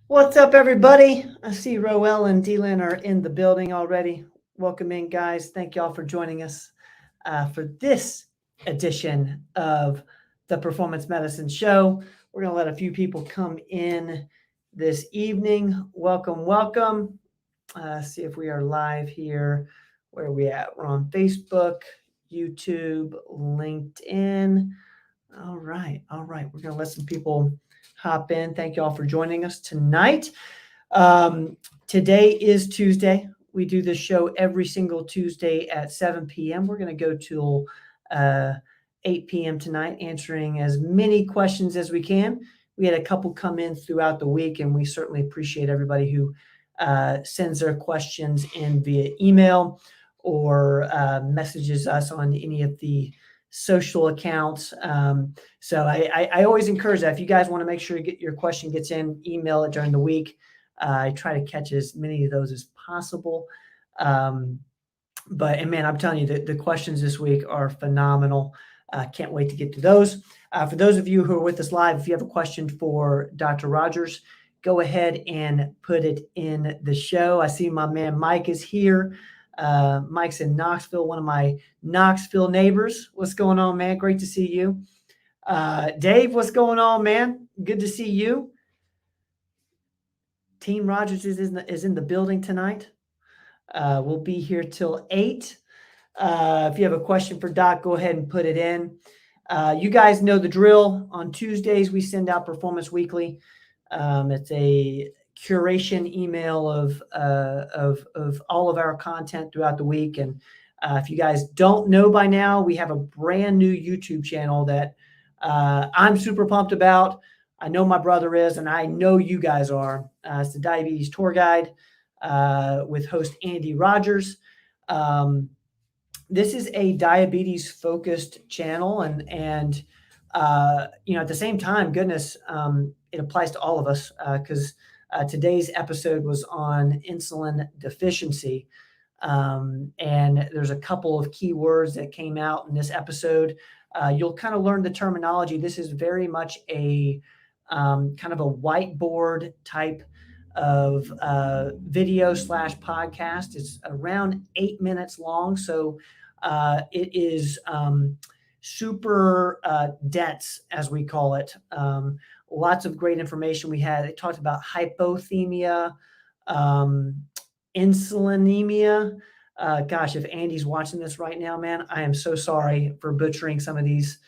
What's up, everybody? I see Roel and Dylan are in the building already. Welcome in, guys. Thank y'all for joining us for this edition of the Performance Medicine Show. We're going to let a few people come in this evening. Welcome, welcome. See if we are live here. Where are we at? We're on Facebook, YouTube, LinkedIn. All right. We're going to let some people hop in. Thank you all for joining us tonight. Today is Tuesday. We do this show every single Tuesday at 7 p.m. We're going to go till 8 p.m. tonight, answering as many questions as we can. We had a couple come in throughout the week, and we certainly appreciate everybody who sends their questions in via email or messages us on any of the social accounts. So I always encourage that. If you guys want to make sure your question gets in, email it during the week. I try to catch as many of those as possible. And man, I'm telling you, the questions this week are phenomenal. Can't wait to get to those. For those of you who are with us live, if you have a question for Dr. Rogers, go ahead and put it in the show. I see my man Mike is here. Mike's in Knoxville, one of my Knoxville neighbors. What's going on, man? Great to see you. Dave, what's going on, man? Good to see you. Team Rogers is in the building tonight. We'll be here till 8. If you have a question for Doc, go ahead and put it in. You guys know the drill. On Tuesdays, we send out Performance Weekly. It's a curation email of all of our content throughout the week. And if you guys don't know by now, we have a brand new YouTube channel that I'm super pumped about. I know my brother is, and I know you guys are. It's the Diabetes Tour Guide with host Andy Rogers. This is a diabetes-focused channel, and at the same time, goodness, it applies to all of us because today's episode was on insulin deficiency. And there's a couple of key words that came out in this episode. You'll kind of learn the terminology. This is very much a kind of a whiteboard type of video / podcast. It's around 8 minutes long. So it is super dense, as we call it. Lots of great information. It talked about hypothermia, insulinemia. Gosh, if Andy's watching this right now, man, I am so sorry for butchering some of these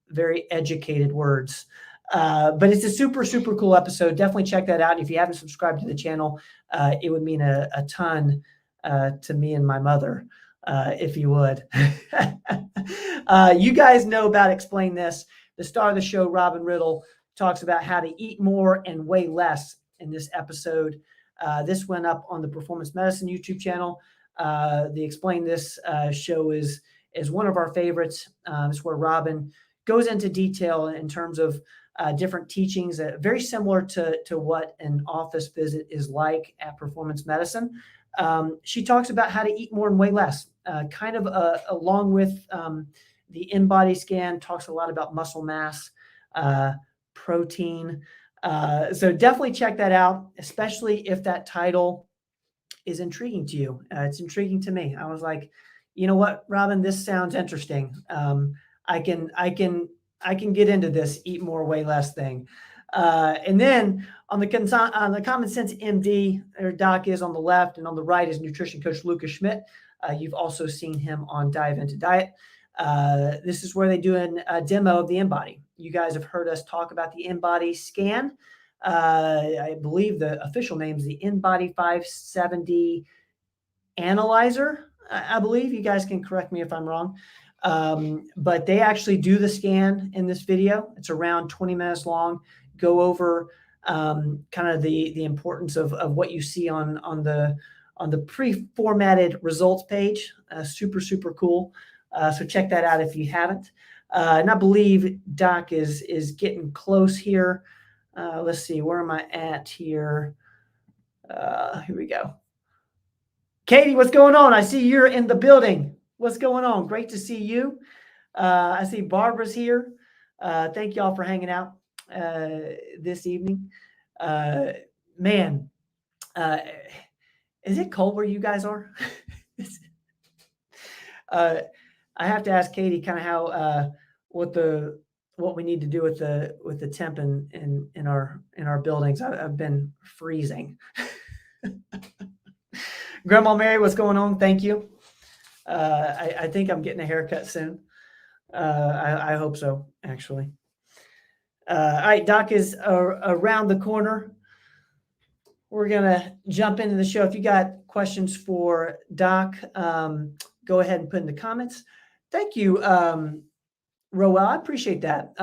very educated words. But it's a super, super cool episode. Definitely check that out. And if you haven't subscribed to the channel, it would mean a ton to me and my mother, if you would. You guys know about Explain This. The star of the show, Robin Riddle, talks about how to eat more and weigh less in this episode. This went up on the Performance Medicine YouTube channel. The Explain This show is one of our favorites. It's where Robin goes into detail in terms of different teachings, very similar to what an office visit is like at Performance Medicine. She talks about how to eat more and weigh less, kind of along with the in-body scan, talks a lot about muscle mass, protein. So definitely check that out, especially if that title is intriguing to you. It's intriguing to me. I was like, you know what, Robin, this sounds interesting. I can get into this eat more, weigh less thing. And then on the Common Sense MD, or Doc is on the left, and on the right is nutrition coach Lucas Schmidt. You've also seen him on Dive Into Diet. This is where they do a demo of the InBody. You guys have heard us talk about the InBody scan. I believe the official name is the InBody 570 Analyzer. I believe. You guys can correct me if I'm wrong. But they actually do the scan in this video. It's around 20 minutes long. Go over kind of the importance of what you see on the pre-formatted results page. Super, super cool. So check that out if you haven't. And I believe Doc is getting close here. Let's see, where am I at here? Here we go. Katie, what's going on? I see you're in the building. What's going on? Great to see you. I see Barbara's here. Thank y'all for hanging out this evening. Man, is it cold where you guys are? I have to ask Katie kind of how what we need to do with the temp in our buildings. I've been freezing. Grandma Mary, what's going on? Thank you. I think I'm getting a haircut soon. I hope so, actually. All right, Doc is around the corner. We're going to jump into the show. If you got questions for Doc, go ahead and put in the comments. Thank you, Roel. I appreciate that.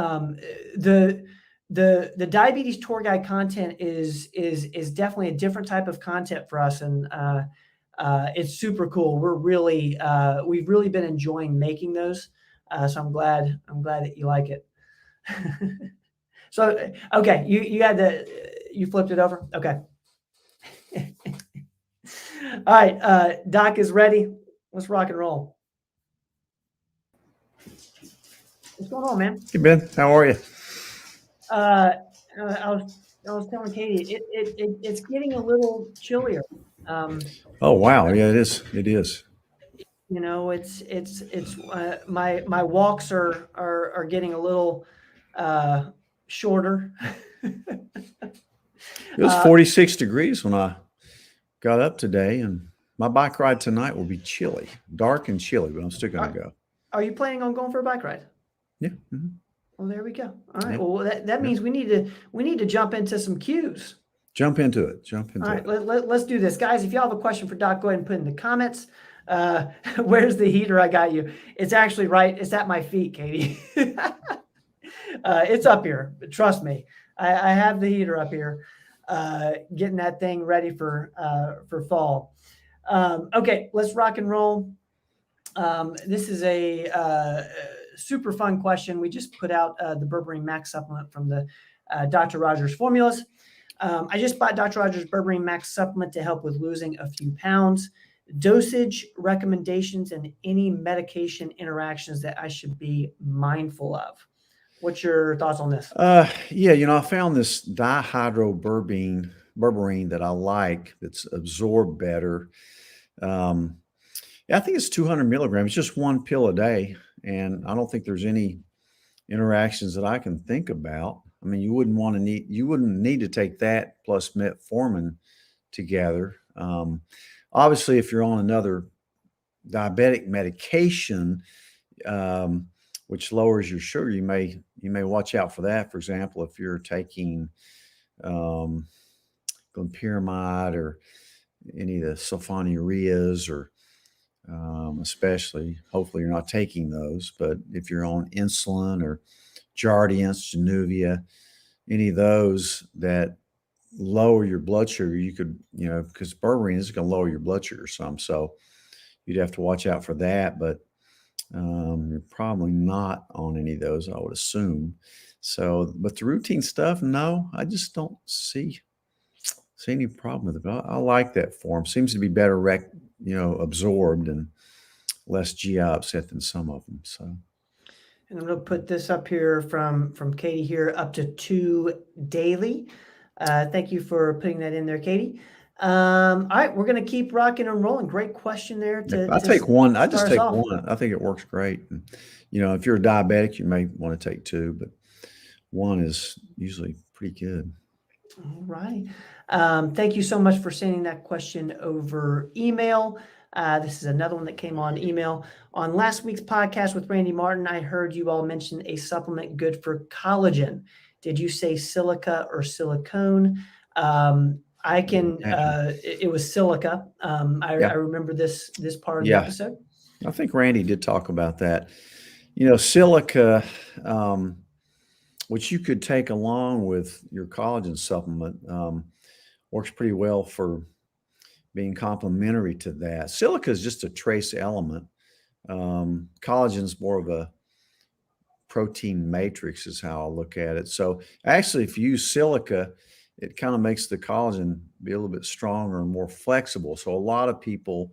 The diabetes tour guide content is definitely a different type of content for us, and it's super cool. We've really been enjoying making those, so I'm glad that you like it. So okay, you flipped it over. Okay. All right, Doc is ready. Let's rock and roll. What's going on, man? Hey Ben, how are you? I was telling Katie it's getting a little chillier. Oh wow, yeah, it is. It is. You know, it's my walks are getting a little shorter. It was 46 degrees when I got up today, and my bike ride tonight will be chilly, dark and chilly, but I'm still going to go. Are you planning on going for a bike ride? Yeah. Mm-hmm. Well, there we go. All right. Yeah. Well, that means we need to jump into some cues. Jump into it. All right, let's do this, guys. If y'all have a question for Doc, go ahead and put in the comments. Where's the heater? I got you. It's actually right. It's at my feet, Katie. It's up here. Trust me. I have the heater up here, getting that thing ready for fall. Okay, let's rock and roll. This is a super fun question. We just put out the Berberine Max supplement from the Dr. Rogers formulas. I just bought Dr. Rogers Berberine Max supplement to help with losing a few pounds. Dosage recommendations and any medication interactions that I should be mindful of. What's your thoughts on this? Yeah, I found this dihydroberberine that I like that's absorbed better. Yeah, I think it's 200 milligrams. It's just one pill a day, and I don't think there's any interactions that I can think about. I mean, you wouldn't need to take that plus metformin together. Obviously, if you're on another diabetic medication, which lowers your sugar, you may watch out for that. For example, if you're taking glyperamide or any of the sulfonylureas, or especially, hopefully you're not taking those. But if you're on insulin or Jardiance, Januvia, any of those that lower your blood sugar, you could, because berberine is going to lower your blood sugar some. So you'd have to watch out for that. But you're probably not on any of those, I would assume. So, but the routine stuff, no, I just don't see any problem with it. But I like that form. Seems to be better, absorbed and less GI upset than some of them. So. And I'm going to put this up here from Katie here, up to 2 daily. Thank you for putting that in there, Katie. All right, we're going to keep rocking and rolling. Great question there. I take one. I just take one. I think it works great. And, if you're a diabetic, you may want to take 2, but one is usually pretty good. All right. Thank you so much for sending that question over email. This is another one that came on email. On last week's podcast with Randy Martin, I heard you all mention a supplement good for collagen. Did you say silica or silicone? I can, it was silica. I remember this part of the episode. I think Randy did talk about that. Silica, which you could take along with your collagen supplement, works pretty well for being complementary to that. Silica is just a trace element. Collagen is more of a protein matrix is how I look at it. So actually, if you use silica, it kind of makes the collagen be a little bit stronger and more flexible. So a lot of people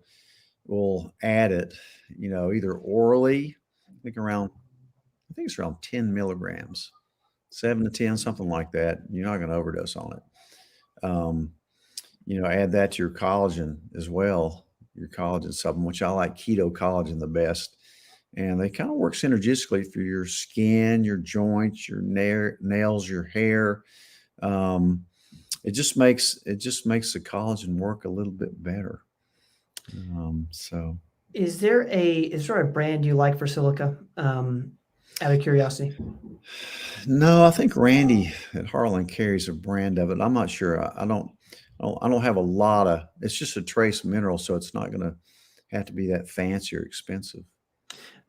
will add it, either orally, I think it's around 10 milligrams, 7 to 10, something like that. You're not going to overdose on it. Um, add that to your collagen as well, your collagen supplement, which I like keto collagen the best. And they kind of work synergistically for your skin, your joints, your nails, your hair. It just makes the collagen work a little bit better. So Is there a brand you like for Silica? Out of curiosity. no, I think Randy at Harlan carries a brand of it. I'm not sure. I don't have a lot of. It's just a trace mineral, so it's not going to have to be that fancy or expensive.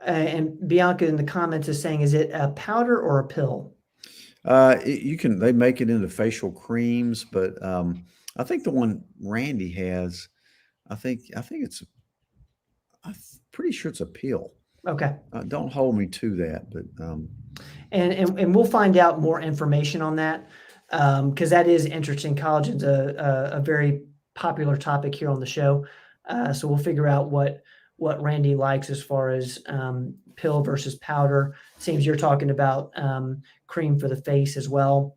And Bianca in the comments is saying, is it a powder or a pill? They make it into facial creams, but I think the one Randy has, I'm pretty sure it's a pill. Okay. Don't hold me to that, but and we'll find out more information on that because that is interesting. Collagen's a very popular topic here on the show, so we'll figure out what Randy likes as far as pill versus powder. Seems you're talking about cream for the face as well.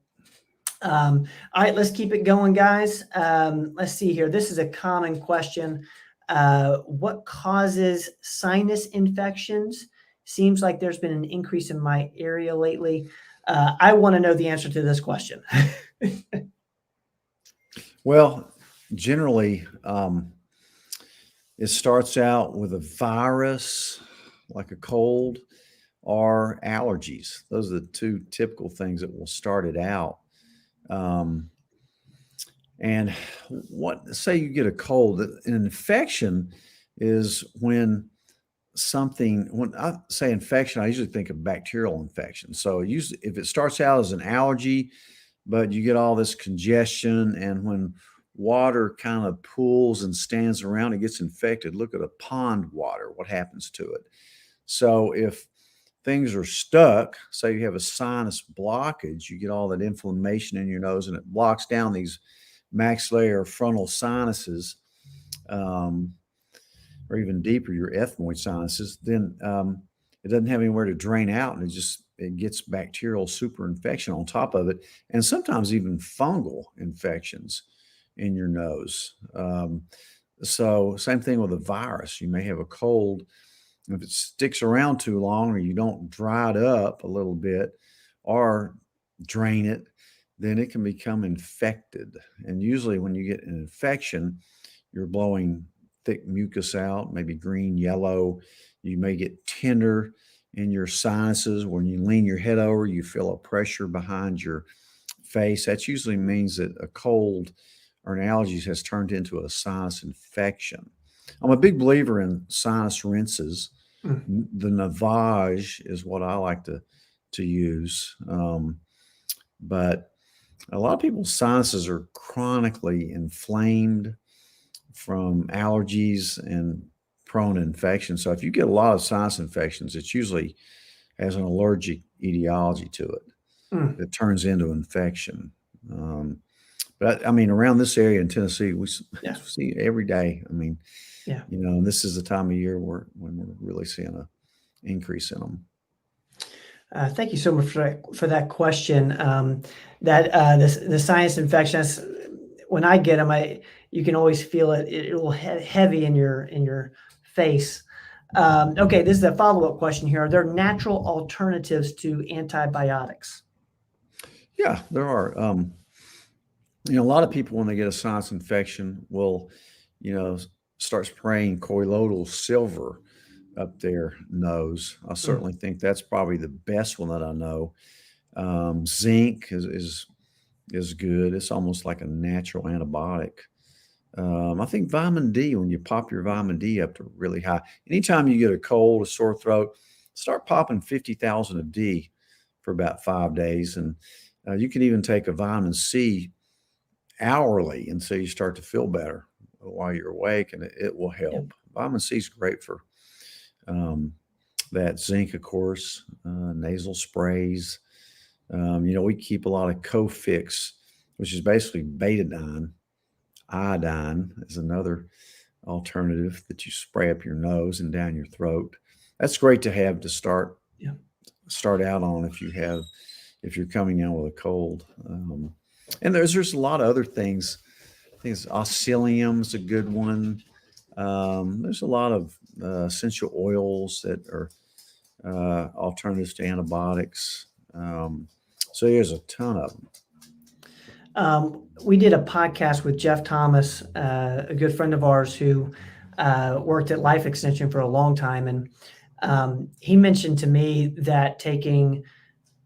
All right, let's keep it going, guys. Let's see here. This is a common question. What causes sinus infections? Seems like there's been an increase in my area lately. I want to know the answer to this question. well, generally, it starts out with a virus, like a cold, or allergies. Those are the two typical things that will start it out. And say you get a cold, an infection is when I say infection, I usually think of bacterial infection. So usually if it starts out as an allergy, but you get all this congestion, and when water kind of pools and stands around, it gets infected. Look at a pond water, what happens to it? So if things are stuck, say you have a sinus blockage, you get all that inflammation in your nose and it blocks down these maxillary or frontal sinuses, or even deeper, your ethmoid sinuses, then it doesn't have anywhere to drain out, and it gets bacterial super infection on top of it, and sometimes even fungal infections in your nose. So same thing with a virus. You may have a cold. If it sticks around too long, or you don't dry it up a little bit or drain it, then it can become infected. And usually when you get an infection, you're blowing thick mucus out, maybe green, yellow. You may get tender in your sinuses. When you lean your head over, you feel a pressure behind your face. That usually means that a cold or an allergy has turned into a sinus infection. I'm a big believer in sinus rinses. The Navage is what I like to use. But a lot of people's sinuses are chronically inflamed from allergies and prone to infection. So if you get a lot of sinus infections, it usually has an allergic etiology to it that turns into infection. But I mean, around this area in Tennessee, we see it every day. I mean, and this is the time of year when we're really seeing an increase in them. Thank you so much for that question. The sinus infections, when I get them, you can always feel it. It will heavy in your face. Okay, this is a follow-up question here. Are there natural alternatives to antibiotics? Yeah, there are. A lot of people when they get a sinus infection will, start spraying colloidal silver up their nose. I certainly think that's probably the best one that I know. Zinc is good. It's almost like a natural antibiotic. I think vitamin D, when you pop your vitamin D up to really high, anytime you get a cold, a sore throat, start popping 50,000 of D for about 5 days. And you can even take a vitamin C hourly until you start to feel better while you're awake, and it will help. Yep. Vitamin C is great for that. Zinc, of course, nasal sprays. We keep a lot of Cofix, which is basically betadine. Iodine is another alternative that you spray up your nose and down your throat. That's great to have to start out on if you're coming down with a cold. And there's a lot of other things. I think oscillium is a good one. There's a lot of essential oils that are alternatives to antibiotics. So there's a ton of them. We did a podcast with Jeff Thomas, a good friend of ours who worked at Life Extension for a long time. And he mentioned to me that taking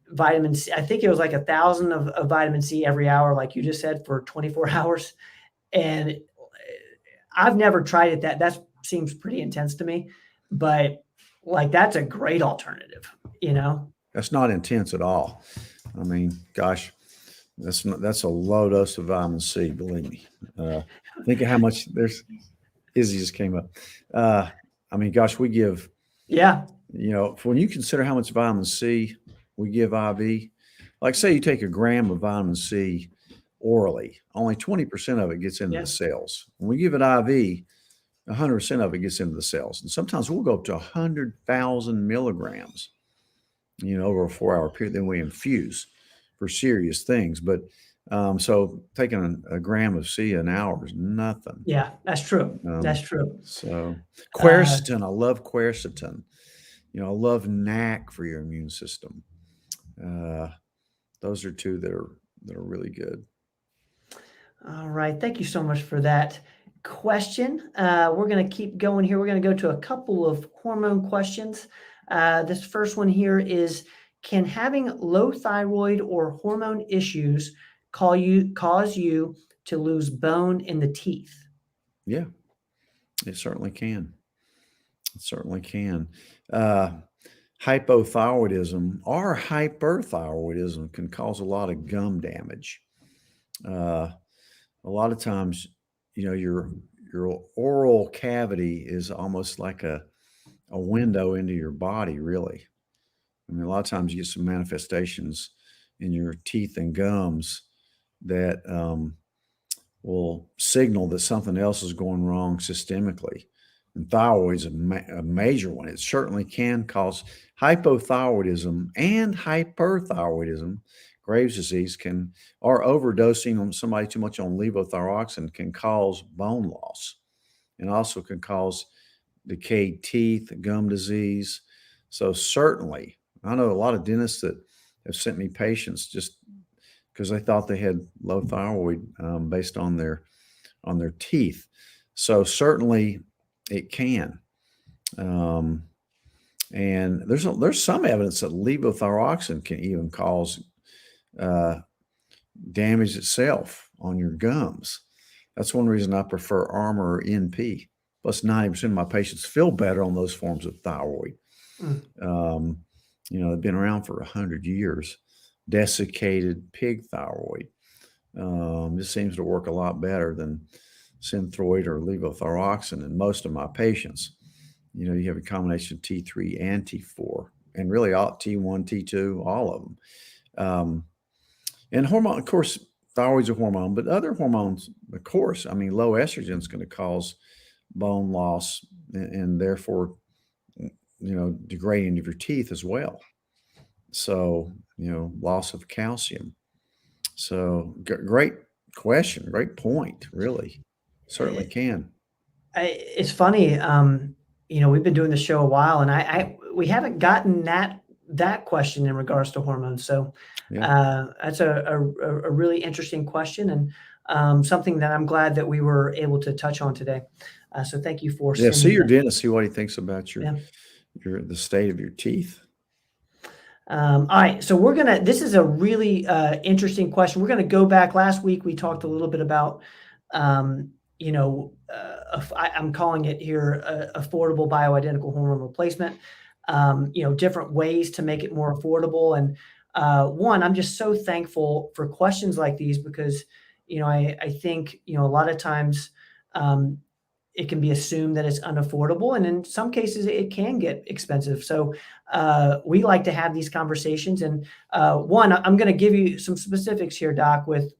vitamin C, I think it was like 1,000 of vitamin C every hour, like you just said, for 24 hours. And I've never tried it. That seems pretty intense to me, but like, that's a great alternative, you know? That's not intense at all. I mean, gosh, that's a low dose of vitamin C, believe me. Think of how much Izzy just came up. I mean, gosh, we give, Yeah. When you consider how much vitamin C we give IV, like say you take a gram of vitamin C orally, only 20% of it gets into the cells. When we give it IV, 100% of it gets into the cells. And sometimes we'll go up to 100,000 milligrams, over a 4-hour period. Then we infuse for serious things. But so taking a gram of C an hour is nothing. Yeah, that's true. That's true. So quercetin, I love quercetin. I love NAC for your immune system. Those are two that are really good. All right. Thank you so much for that question. We're going to keep going here. We're going to go to a couple of hormone questions. This first one here is, can having low thyroid or hormone issues cause you to lose bone in the teeth? Yeah, it certainly can. It certainly can. Hypothyroidism or hyperthyroidism can cause a lot of gum damage. A lot of times, your oral cavity is almost like a window into your body, really. I mean, a lot of times you get some manifestations in your teeth and gums that will signal that something else is going wrong systemically. And thyroid's a major one. It certainly can cause hypothyroidism and hyperthyroidism. Graves' disease or overdosing on somebody too much on levothyroxine can cause bone loss, and also can cause decayed teeth, gum disease. So certainly, I know a lot of dentists that have sent me patients just because they thought they had low thyroid based on their teeth. So certainly it can. And there's some evidence that levothyroxine can even cause damage itself on your gums. That's one reason I prefer Armor or NP. Plus 90% of my patients feel better on those forms of thyroid. They've been around for 100 years. Desiccated pig thyroid. This seems to work a lot better than Synthroid or levothyroxine in most of my patients. You have a combination of T3 and T4, and really all T1, T2, all of them. And hormone, of course, thyroid's a hormone, but other hormones, of course, I mean, low estrogen is going to cause bone loss and therefore, degrading of your teeth as well. So, loss of calcium. So great question. Great point. Really. Certainly can. It's funny. We've been doing the show a while, and we haven't gotten that question in regards to hormones. So that's a really interesting question, and something that I'm glad that we were able to touch on today. So thank you for sending see your dentist, see what he thinks about the state of your teeth. All right, so this is a really interesting question. We're going to go back. Last week, we talked a little bit about, I'm calling it here, affordable bioidentical hormone replacement, different ways to make it more affordable. And I'm just so thankful for questions like these because, I think, a lot of times it can be assumed that it's unaffordable. And in some cases, it can get expensive. So we like to have these conversations. And I'm going to give you some specifics here, Doc, with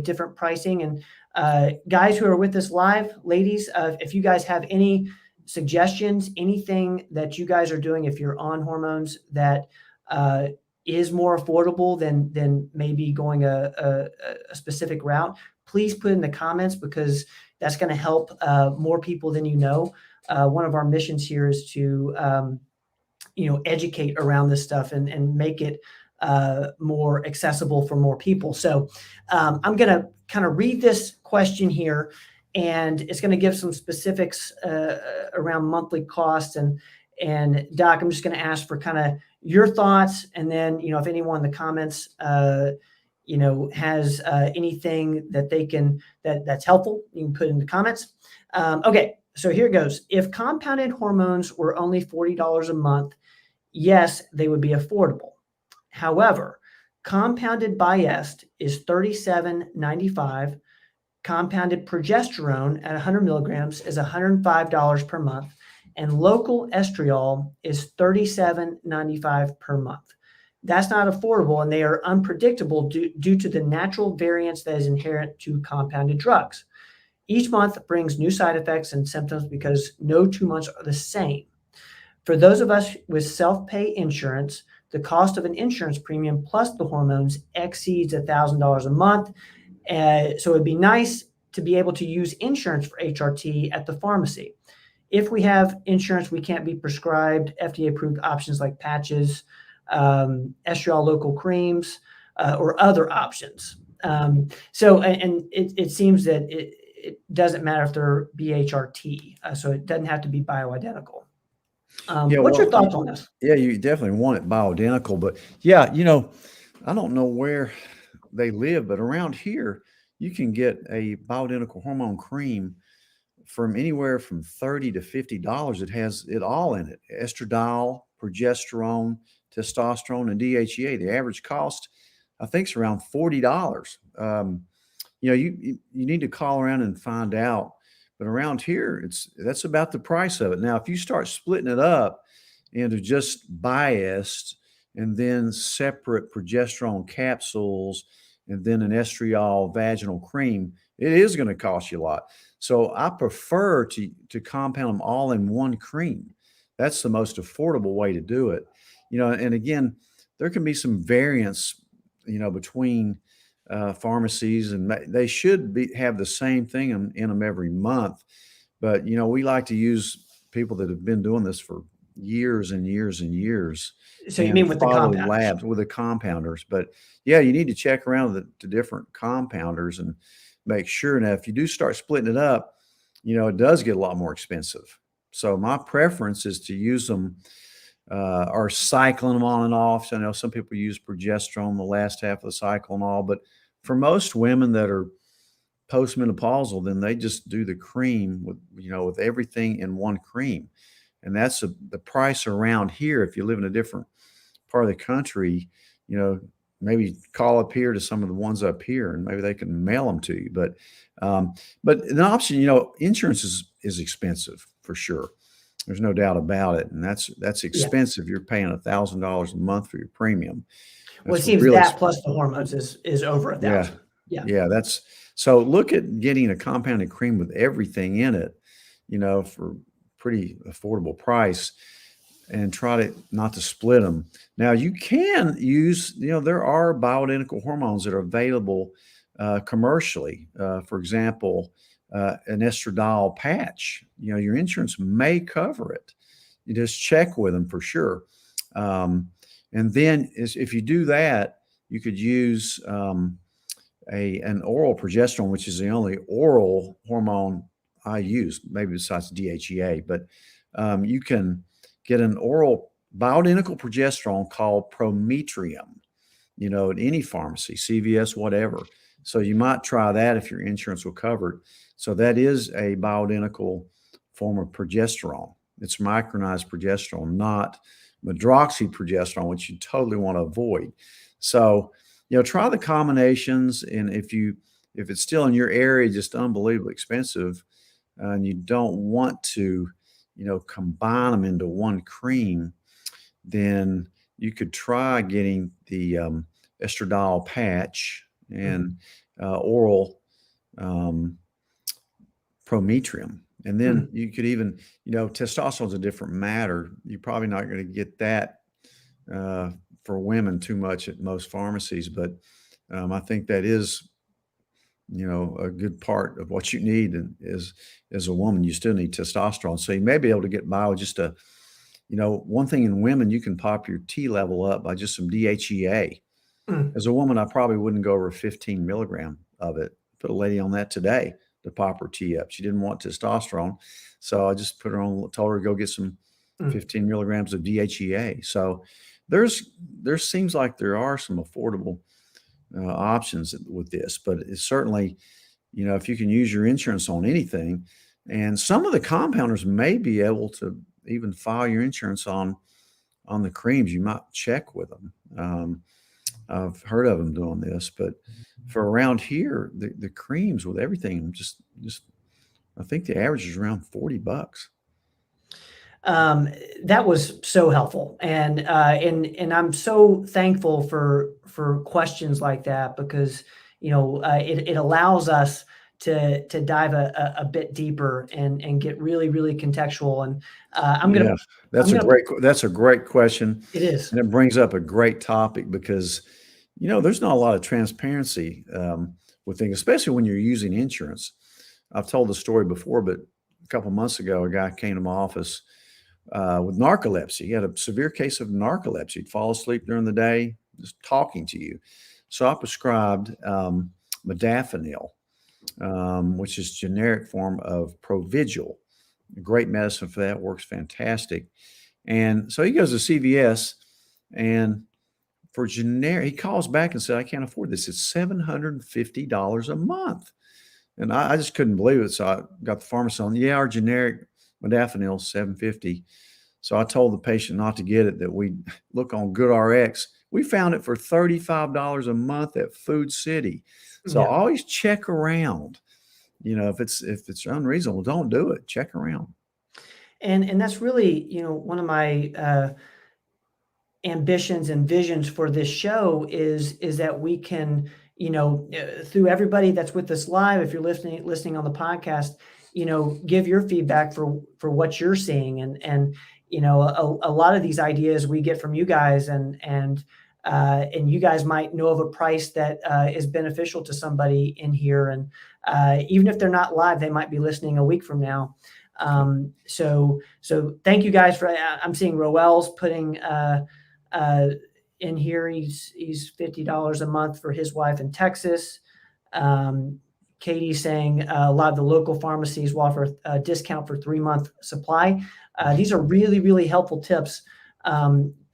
different pricing. And guys who are with us live, ladies, if you guys have any suggestions, anything that you guys are doing, if you're on hormones that is more affordable than maybe going a specific route, please put in the comments, because that's going to help more people than you know. One of our missions here is to educate around this stuff and make it more accessible for more people. So I'm going to kind of read this question here, and it's going to give some specifics around monthly costs. And Doc, I'm just going to ask for kind of your thoughts, and then if anyone in the comments has anything that they can that's helpful, you can put in the comments. Okay, so here goes. If compounded hormones were only $40 a month, yes, they would be affordable. However, compounded Biest is $37.95. Compounded progesterone at 100 milligrams is $105 per month, and local estriol is $37.95 per month. That's not affordable, and they are unpredictable due to the natural variance that is inherent to compounded drugs. Each month brings new side effects and symptoms because no 2 months are the same. For those of us with self-pay insurance, the cost of an insurance premium plus the hormones exceeds $1,000 a month. So it'd be nice to be able to use insurance for HRT at the pharmacy. If we have insurance, we can't be prescribed FDA-approved options like patches, estriol local creams, or other options. So it seems that it doesn't matter if they're BHRT, so it doesn't have to be bioidentical. What's your thoughts on this? Yeah, you definitely want it bioidentical, but yeah, I don't know where they live, but around here, you can get a bioidentical hormone cream from anywhere from $30 to $50. It has it all in it: estradiol, progesterone, testosterone, and DHEA. The average cost, I think, is around $40. You need to call around and find out. But around here, that's about the price of it. Now, if you start splitting it up into just Biest and then separate progesterone capsules and then an estriol vaginal cream, it is going to cost you a lot. So I prefer to compound them all in one cream. That's the most affordable way to do it. And again, there can be some variance, between pharmacies, and they should have the same thing in them every month. But, we like to use people that have been doing this for years and years and years. So you mean with the compounders? Labs, with the compounders. But yeah, you need to check around the different compounders and make sure. Now, if you do start splitting it up, it does get a lot more expensive. So my preference is to use them or cycling them on and off. So I know some people use progesterone the last half of the cycle and all, but for most women that are postmenopausal, then they just do the cream with everything in one cream. And that's the price around here. If you live in a different part of the country, maybe call up here to some of the ones up here, and maybe they can mail them to you. But an option, insurance is expensive for sure. There's no doubt about it, and that's expensive. Yeah. You're paying $1,000 a month for your premium. Well, it seems really that plus the hormones is over $1,000. Yeah. That's so. Look at getting a compounded cream with everything in it, for pretty affordable price, and try not to split them. Now you can use, there are bioidentical hormones that are available commercially. For example, an estradiol patch, your insurance may cover it. You just check with them for sure. And then if you do that, you could use an oral progesterone, which is the only oral hormone I use, maybe besides DHEA, but you can get an oral bioidentical progesterone called Prometrium, at any pharmacy, CVS, whatever. So you might try that if your insurance will cover it. So that is a bioidentical form of progesterone. It's micronized progesterone, not medroxyprogesterone, which you totally want to avoid. So, try the combinations. And if it's still in your area, just unbelievably expensive, and you don't want to, combine them into one cream, then you could try getting the estradiol patch and oral Prometrium. And then you could even, testosterone is a different matter. You're probably not going to get that for women too much at most pharmacies, but I think that is, a good part of what you need. And as a woman, you still need testosterone. So you may be able to get by with just one thing in women, you can pop your T level up by just some DHEA. Mm. As a woman, I probably wouldn't go over 15 milligram of it. Put a lady on that today to pop her T up. She didn't want testosterone. So I just put her on, told her to go get some 15 milligrams of DHEA. So there seems like there are some affordable options with this, but it's certainly, if you can use your insurance on anything, and some of the compounders may be able to even file your insurance on the creams, you might check with them. I've heard of them doing this, but for around here, the creams with everything, just I think the average is around $40. That was so helpful, and I'm so thankful for questions like that, because it allows us to dive a bit deeper and get really, really contextual. And that's a great question. It is. And it brings up a great topic, because there's not a lot of transparency with things, especially when you're using insurance. I've told the story before, but a couple of months ago, a guy came to my office with narcolepsy. He had a severe case of narcolepsy. He'd fall asleep during the day, just talking to you. So I prescribed modafinil, which is generic form of Provigil. Great medicine for that, works fantastic. And so he goes to CVS, and for generic, he calls back and said, I can't afford this. It's $750 a month. And I just couldn't believe it. So I got the pharmacist on, our generic modafinil is $750. So I told the patient not to get it, that we look on GoodRx. We found it for $35 a month at Food City. So always check around. If it's unreasonable, don't do it. Check around. And that's really, one of my ambitions and visions for this show is that we can, through everybody that's with us live, if you're listening on the podcast, give your feedback for what you're seeing. And a lot of these ideas we get from you guys, and you guys might know of a price that is beneficial to somebody in here. And even if they're not live, they might be listening a week from now. So thank you guys for, I'm seeing Roel's putting in here. He's $50 a month for his wife in Texas. Katie's saying a lot of the local pharmacies will offer a discount for 3-month supply. These are really, really helpful tips.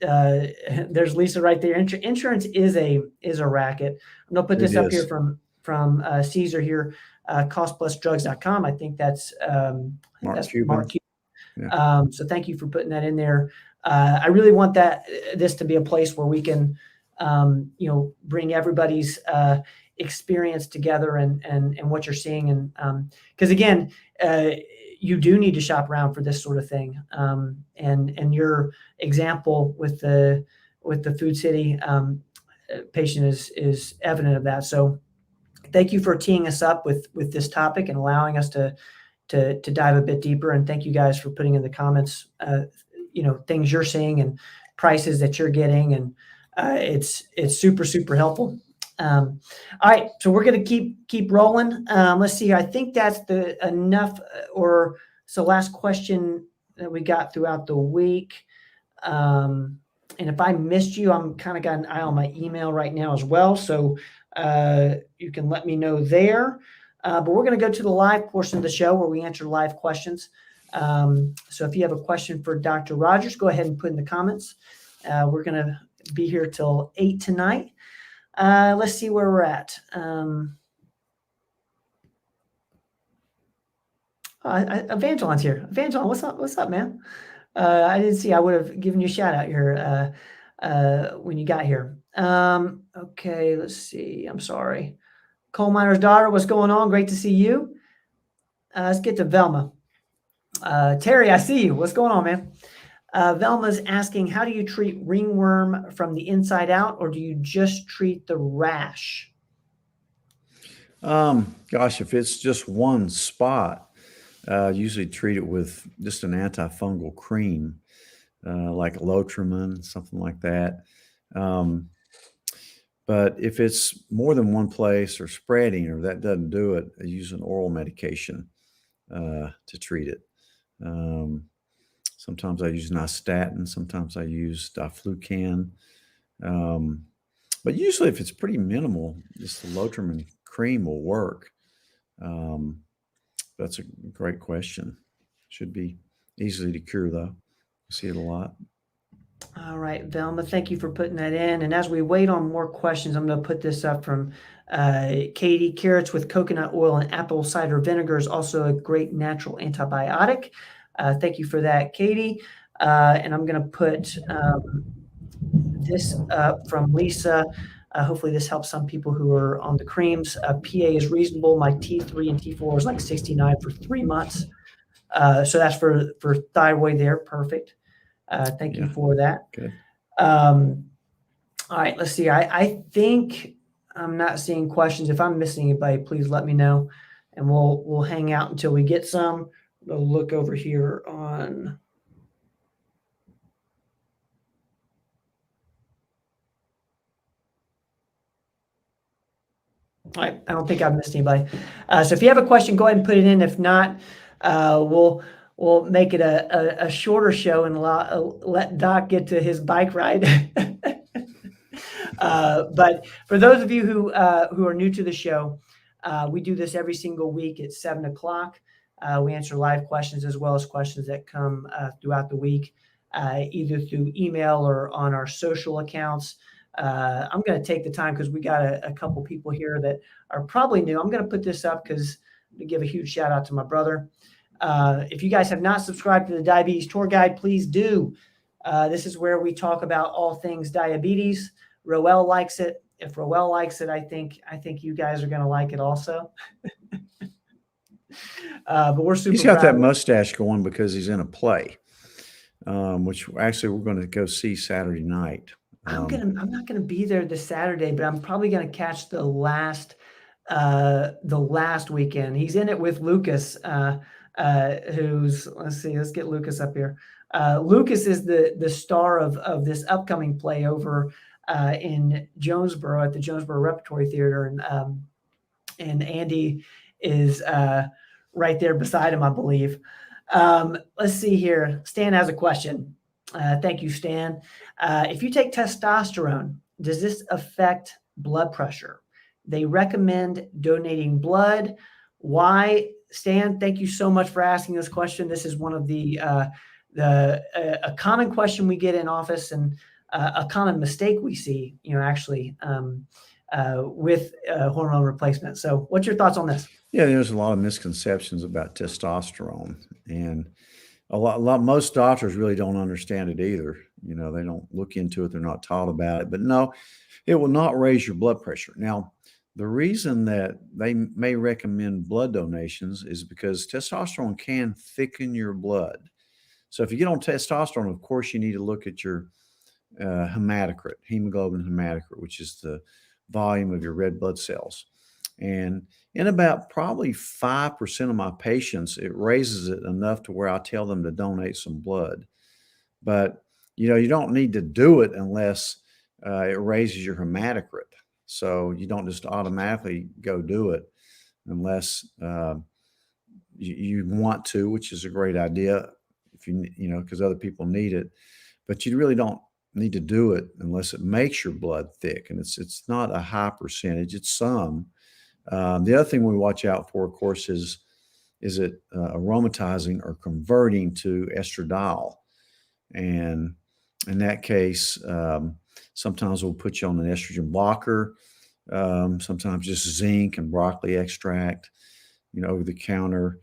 There's Lisa right there. Insurance is a racket. I'm gonna put this up here from Caesar here, costplusdrugs.com. I think that's Mark Cuban. Yeah. So thank you for putting that in there. I really want this to be a place where we can, bring everybody's experience together and what you're seeing. And because again, you do need to shop around for this sort of thing. And your example with the Food City patient is evident of that. So thank you for teeing us up with this topic and allowing us to dive a bit deeper. And thank you guys for putting in the comments, things you're seeing and prices that you're getting. And it's super, super helpful. All right, so we're going to keep rolling. Let's see. I think that's enough. So last question that we got throughout the week. And if I missed you, I'm kind of got an eye on my email right now as well. So you can let me know there. But we're going to go to the live portion of the show where we answer live questions. So if you have a question for Dr. Rogers, go ahead and put in the comments. We're going to be here till 8 tonight. Let's see where we're at. Evangelin's here. Evangelin, what's up, man? I didn't see. I would have given you a shout out here when you got here. Okay, let's see. I'm sorry. Coal miner's daughter, what's going on? Great to see you. Let's get to Velma. Terry, I see you. What's going on, man? Velma's asking, how do you treat ringworm from the inside out, or do you just treat the rash? Gosh, if it's just one spot, usually treat it with just an antifungal cream, like Lotrimin, something like that. But if it's more than one place or spreading or that doesn't do it, I use an oral medication to treat it. Sometimes I use nystatin. Sometimes I use diflucan. But usually if it's pretty minimal, just the Lotrimin cream will work. That's a great question. Should be easily to cure, though. I see it a lot. All right, Velma, thank you for putting that in. And as we wait on more questions, I'm going to put this up from Katie. Carrots with coconut oil and apple cider vinegar is also a great natural antibiotic. Thank you for that, Katie. And I'm going to put this up from Lisa. Hopefully this helps some people who are on the creams. PA is reasonable. My T3 and T4 is like 69 for 3 months. So that's for thyroid there. Perfect. Thank you for that. Good. All right, let's see. I think I'm not seeing questions. If I'm missing anybody, please let me know, and we'll hang out until we get some. We'll look over here on. All right, I don't think I've missed anybody. So if you have a question, go ahead and put it in. If not, we'll make it a shorter show and let Doc get to his bike ride. But for those of you who are new to the show, we do this every single week at 7 o'clock. We answer live questions as well as questions that come throughout the week, either through email or on our social accounts. I'm going to take the time because we got a couple people here that are probably new. I'm going to put this up because to give a huge shout out to my brother. If you guys have not subscribed to the Diabetes Tour Guide, please do. This is where we talk about all things diabetes. Roel likes it. If Roel likes it, I think you guys are going to like it also. But we're super. He's got that mustache going because he's in a play, which actually we're going to go see Saturday night. I'm not gonna be there this Saturday, but I'm probably gonna catch the last weekend. He's in it with Lucas, who's, let's get Lucas up here. Lucas is the star of this upcoming play over in Jonesboro at the Jonesboro Repertory Theater, and Andy is right there beside him, I believe. Let's see here. Stan has a question. Thank you, Stan. If you take testosterone, does this affect blood pressure? They recommend donating blood. Why, Stan? Thank you so much for asking this question. This is one of a common question we get in office, and a common mistake we see, actually with hormone replacement. So, what's your thoughts on this? Yeah, there's a lot of misconceptions about testosterone, and most doctors really don't understand it either. They don't look into it. They're not taught about it. But no, it will not raise your blood pressure. Now, the reason that they may recommend blood donations is because testosterone can thicken your blood. So if you get on testosterone, of course, you need to look at your hematocrit, hemoglobin hematocrit, which is the volume of your red blood cells. And in about probably 5% of my patients, it raises it enough to where I tell them to donate some blood. But, you don't need to do it unless it raises your hematocrit. So you don't just automatically go do it unless you want to, which is a great idea if because other people need it. But you really don't need to do it unless it makes your blood thick. And it's not a high percentage, it's some. The other thing we watch out for, of course, is it aromatizing or converting to estradiol. And in that case, sometimes we'll put you on an estrogen blocker, sometimes just zinc and broccoli extract, over the counter.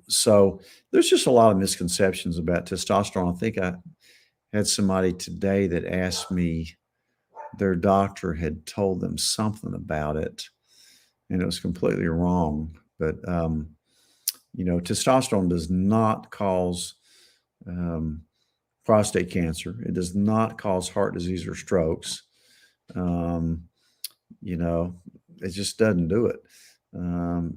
So there's just a lot of misconceptions about testosterone. I think I had somebody today that asked me their doctor had told them something about it, and it was completely wrong. But, testosterone does not cause prostate cancer. It does not cause heart disease or strokes. It just doesn't do it.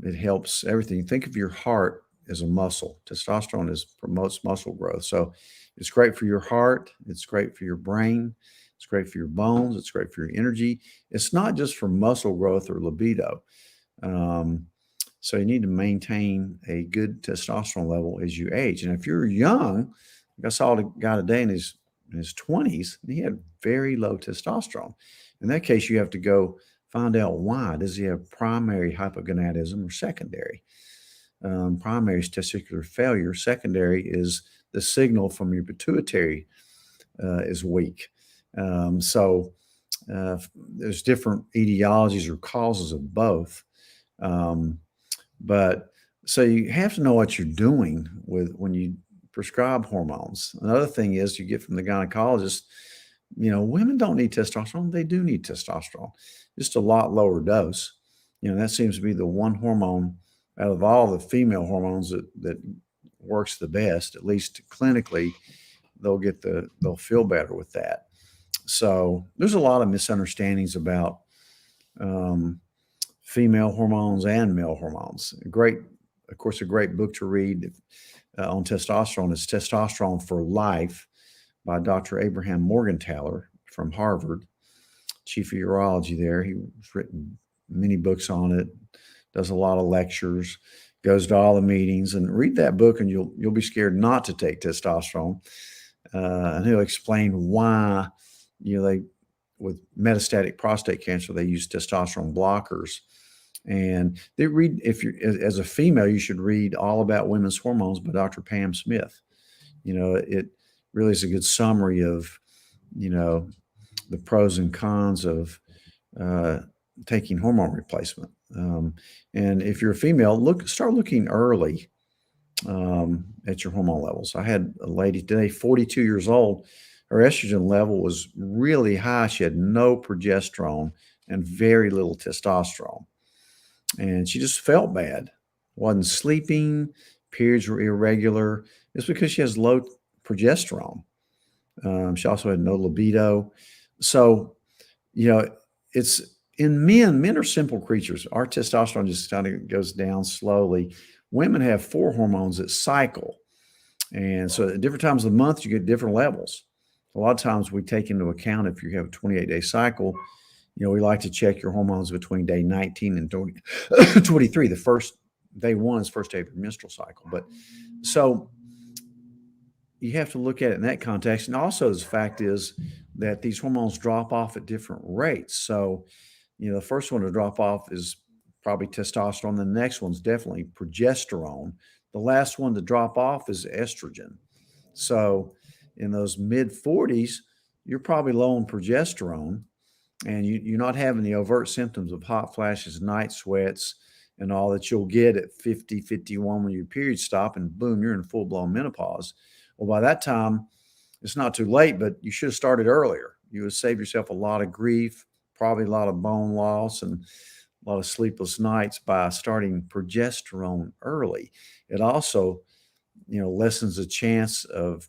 It helps everything. Think of your heart as a muscle. Testosterone promotes muscle growth. So it's great for your heart. It's great for your brain. It's great for your bones. It's great for your energy. It's not just for muscle growth or libido. So you need to maintain a good testosterone level as you age. And if you're young, like I saw a guy today in his 20s, and he had very low testosterone. In that case, you have to go find out why. Does he have primary hypogonadism or secondary? Primary is testicular failure. Secondary is the signal from your pituitary is weak. So there's different etiologies or causes of both. But so you have to know what you're doing with when you prescribe hormones. Another thing is you get from the gynecologist, women don't need testosterone. They do need testosterone, just a lot lower dose. That seems to be the one hormone out of all the female hormones that works the best, at least clinically. They'll feel better with that. So there's a lot of misunderstandings about female hormones and male hormones. A great book to read on testosterone is Testosterone for Life by Dr. Abraham Morgentaler from Harvard, chief of urology there. He's written many books on it, does a lot of lectures, goes to all the meetings, and read that book and you'll be scared not to take testosterone. And he'll explain why, with metastatic prostate cancer, they use testosterone blockers. And if you're as a female, you should read All About Women's Hormones by Dr. Pam Smith. It really is a good summary of, the pros and cons of taking hormone replacement. And if you're a female, start looking early at your hormone levels. I had a lady today, 42 years old. Her estrogen level was really high. She had no progesterone and very little testosterone. And she just felt bad. Wasn't sleeping. Periods were irregular. It's because she has low progesterone. She also had no libido. So, it's in men are simple creatures. Our testosterone just kind of goes down slowly. Women have 4 hormones that cycle. And so at different times of the month, you get different levels. A lot of times we take into account if you have a 28-day cycle, we like to check your hormones between day 19 and 23. The first day 1 is first day of your menstrual cycle. But so you have to look at it in that context. And also the fact is that these hormones drop off at different rates. So, the first one to drop off is probably testosterone. The next one's definitely progesterone. The last one to drop off is estrogen. So in those mid 40s, you're probably low on progesterone, and you're not having the overt symptoms of hot flashes, night sweats, and all that you'll get at 50, 51 when your periods stop, and boom, you're in full-blown menopause. Well, by that time, it's not too late, but you should have started earlier. You would save yourself a lot of grief, probably a lot of bone loss, and a lot of sleepless nights by starting progesterone early. It also, lessens the chance of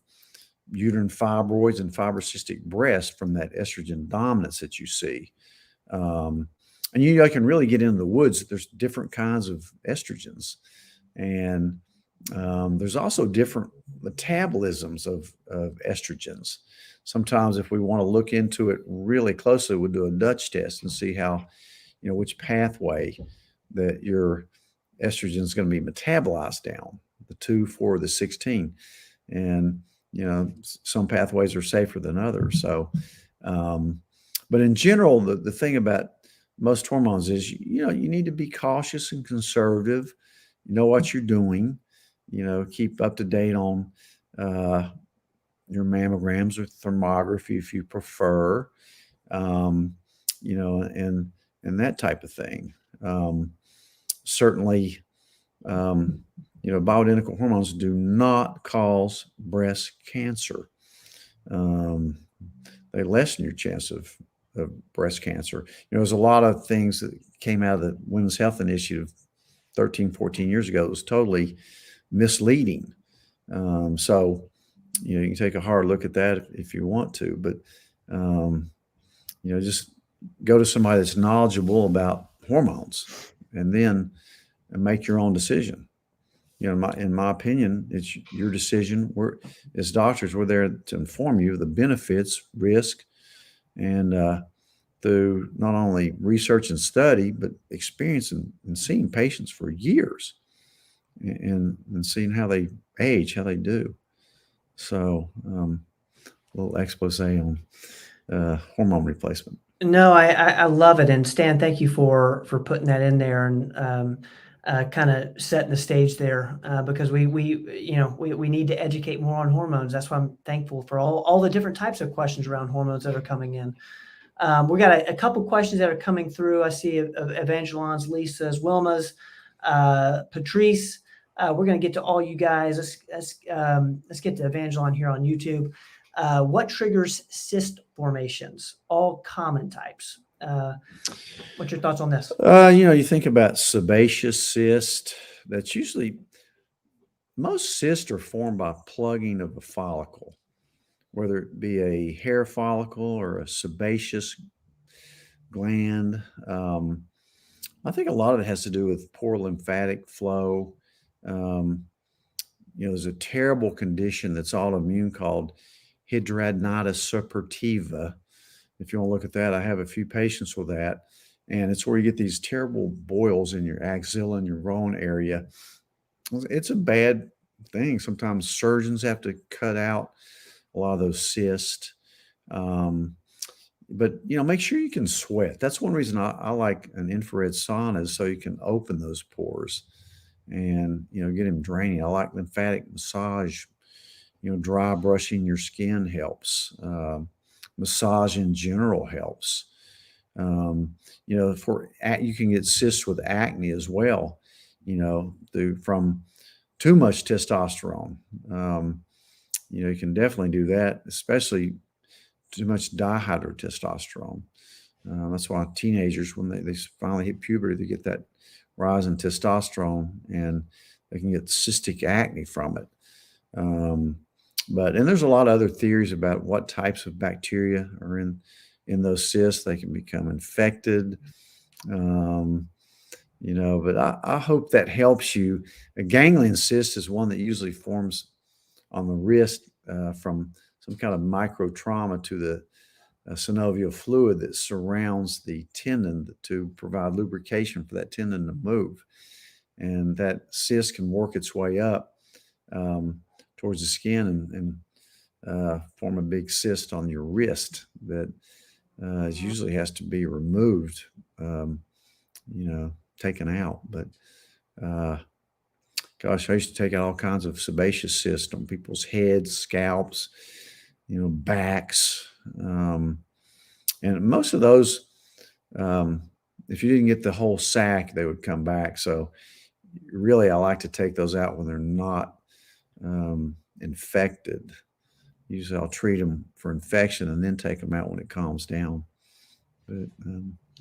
uterine fibroids and fibrocystic breast from that estrogen dominance that you see. And I can really get into the woods. There's different kinds of estrogens. And there's also different metabolisms of estrogens. Sometimes if we want to look into it really closely, we'll do a Dutch test and see how, which pathway that your estrogen is going to be metabolized down, the 2, 4, the 16. And, some pathways are safer than others. So, but in general, the thing about most hormones is, you need to be cautious and conservative, know what you're doing, keep up to date on your mammograms or thermography if you prefer, and that type of thing. Certainly, bioidentical hormones do not cause breast cancer. They lessen your chance of breast cancer. There's a lot of things that came out of the Women's Health Initiative 13, 14 years ago. It was totally misleading. So, you can take a hard look at that if you want to, but, just go to somebody that's knowledgeable about hormones and then make your own decision. In my opinion, it's your decision. As doctors, we're there to inform you of the benefits, risk, And through not only research and study, but experience and seeing patients for years and seeing how they age, how they do. So a little expose on hormone replacement. No, I love it. And Stan, thank you for putting that in there and kind of setting the stage there because we need to educate more on hormones. That's why I'm thankful for all the different types of questions around hormones that are coming in. We got a couple questions that are coming through. I see Evangeline's, Lisa's, Wilma's, Patrice. We're going to get to all you guys. Let's get to Evangeline here on YouTube. What triggers cyst formations? All common types. What's your thoughts on this? You think about sebaceous cyst. That's usually, most cysts are formed by plugging of a follicle, whether it be a hair follicle or a sebaceous gland. I think a lot of it has to do with poor lymphatic flow. There's a terrible condition that's autoimmune called hidradenitis suppurativa. If you want to look at that, I have a few patients with that. And it's where you get these terrible boils in your axilla and your Rhone area. It's a bad thing. Sometimes surgeons have to cut out a lot of those cysts. But make sure you can sweat. That's one reason I like an infrared sauna, is so you can open those pores and get them draining. I like lymphatic massage. Dry brushing your skin helps. Massage in general helps. You can get cysts with acne as well. From too much testosterone. You can definitely do that, especially too much dihydrotestosterone. That's why teenagers, when they finally hit puberty, they get that rise in testosterone, and they can get cystic acne from it. And there's a lot of other theories about what types of bacteria are in those cysts. They can become infected. But I hope that helps you. A ganglion cyst is one that usually forms on the wrist from some kind of micro trauma to the synovial fluid that surrounds the tendon to provide lubrication for that tendon to move. And that cyst can work its way up towards the skin and form a big cyst on your wrist that usually has to be removed, taken out. But gosh, I used to take out all kinds of sebaceous cysts on people's heads, scalps, backs. And most of those, if you didn't get the whole sack, they would come back. So really, I like to take those out when they're not infected. Usually I'll treat them for infection and then take them out when it calms down. But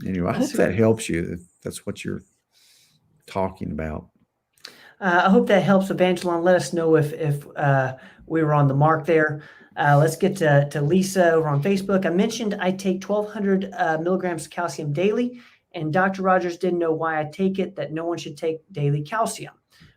anyway, I hope that helps you, if that's what you're talking about. I hope that helps, Evangeline. Let us know if we were on the mark there. Let's get to Lisa over on Facebook. I mentioned I take 1,200 milligrams of calcium daily, and Dr. Rogers didn't know why I take it, that no one should take daily calcium.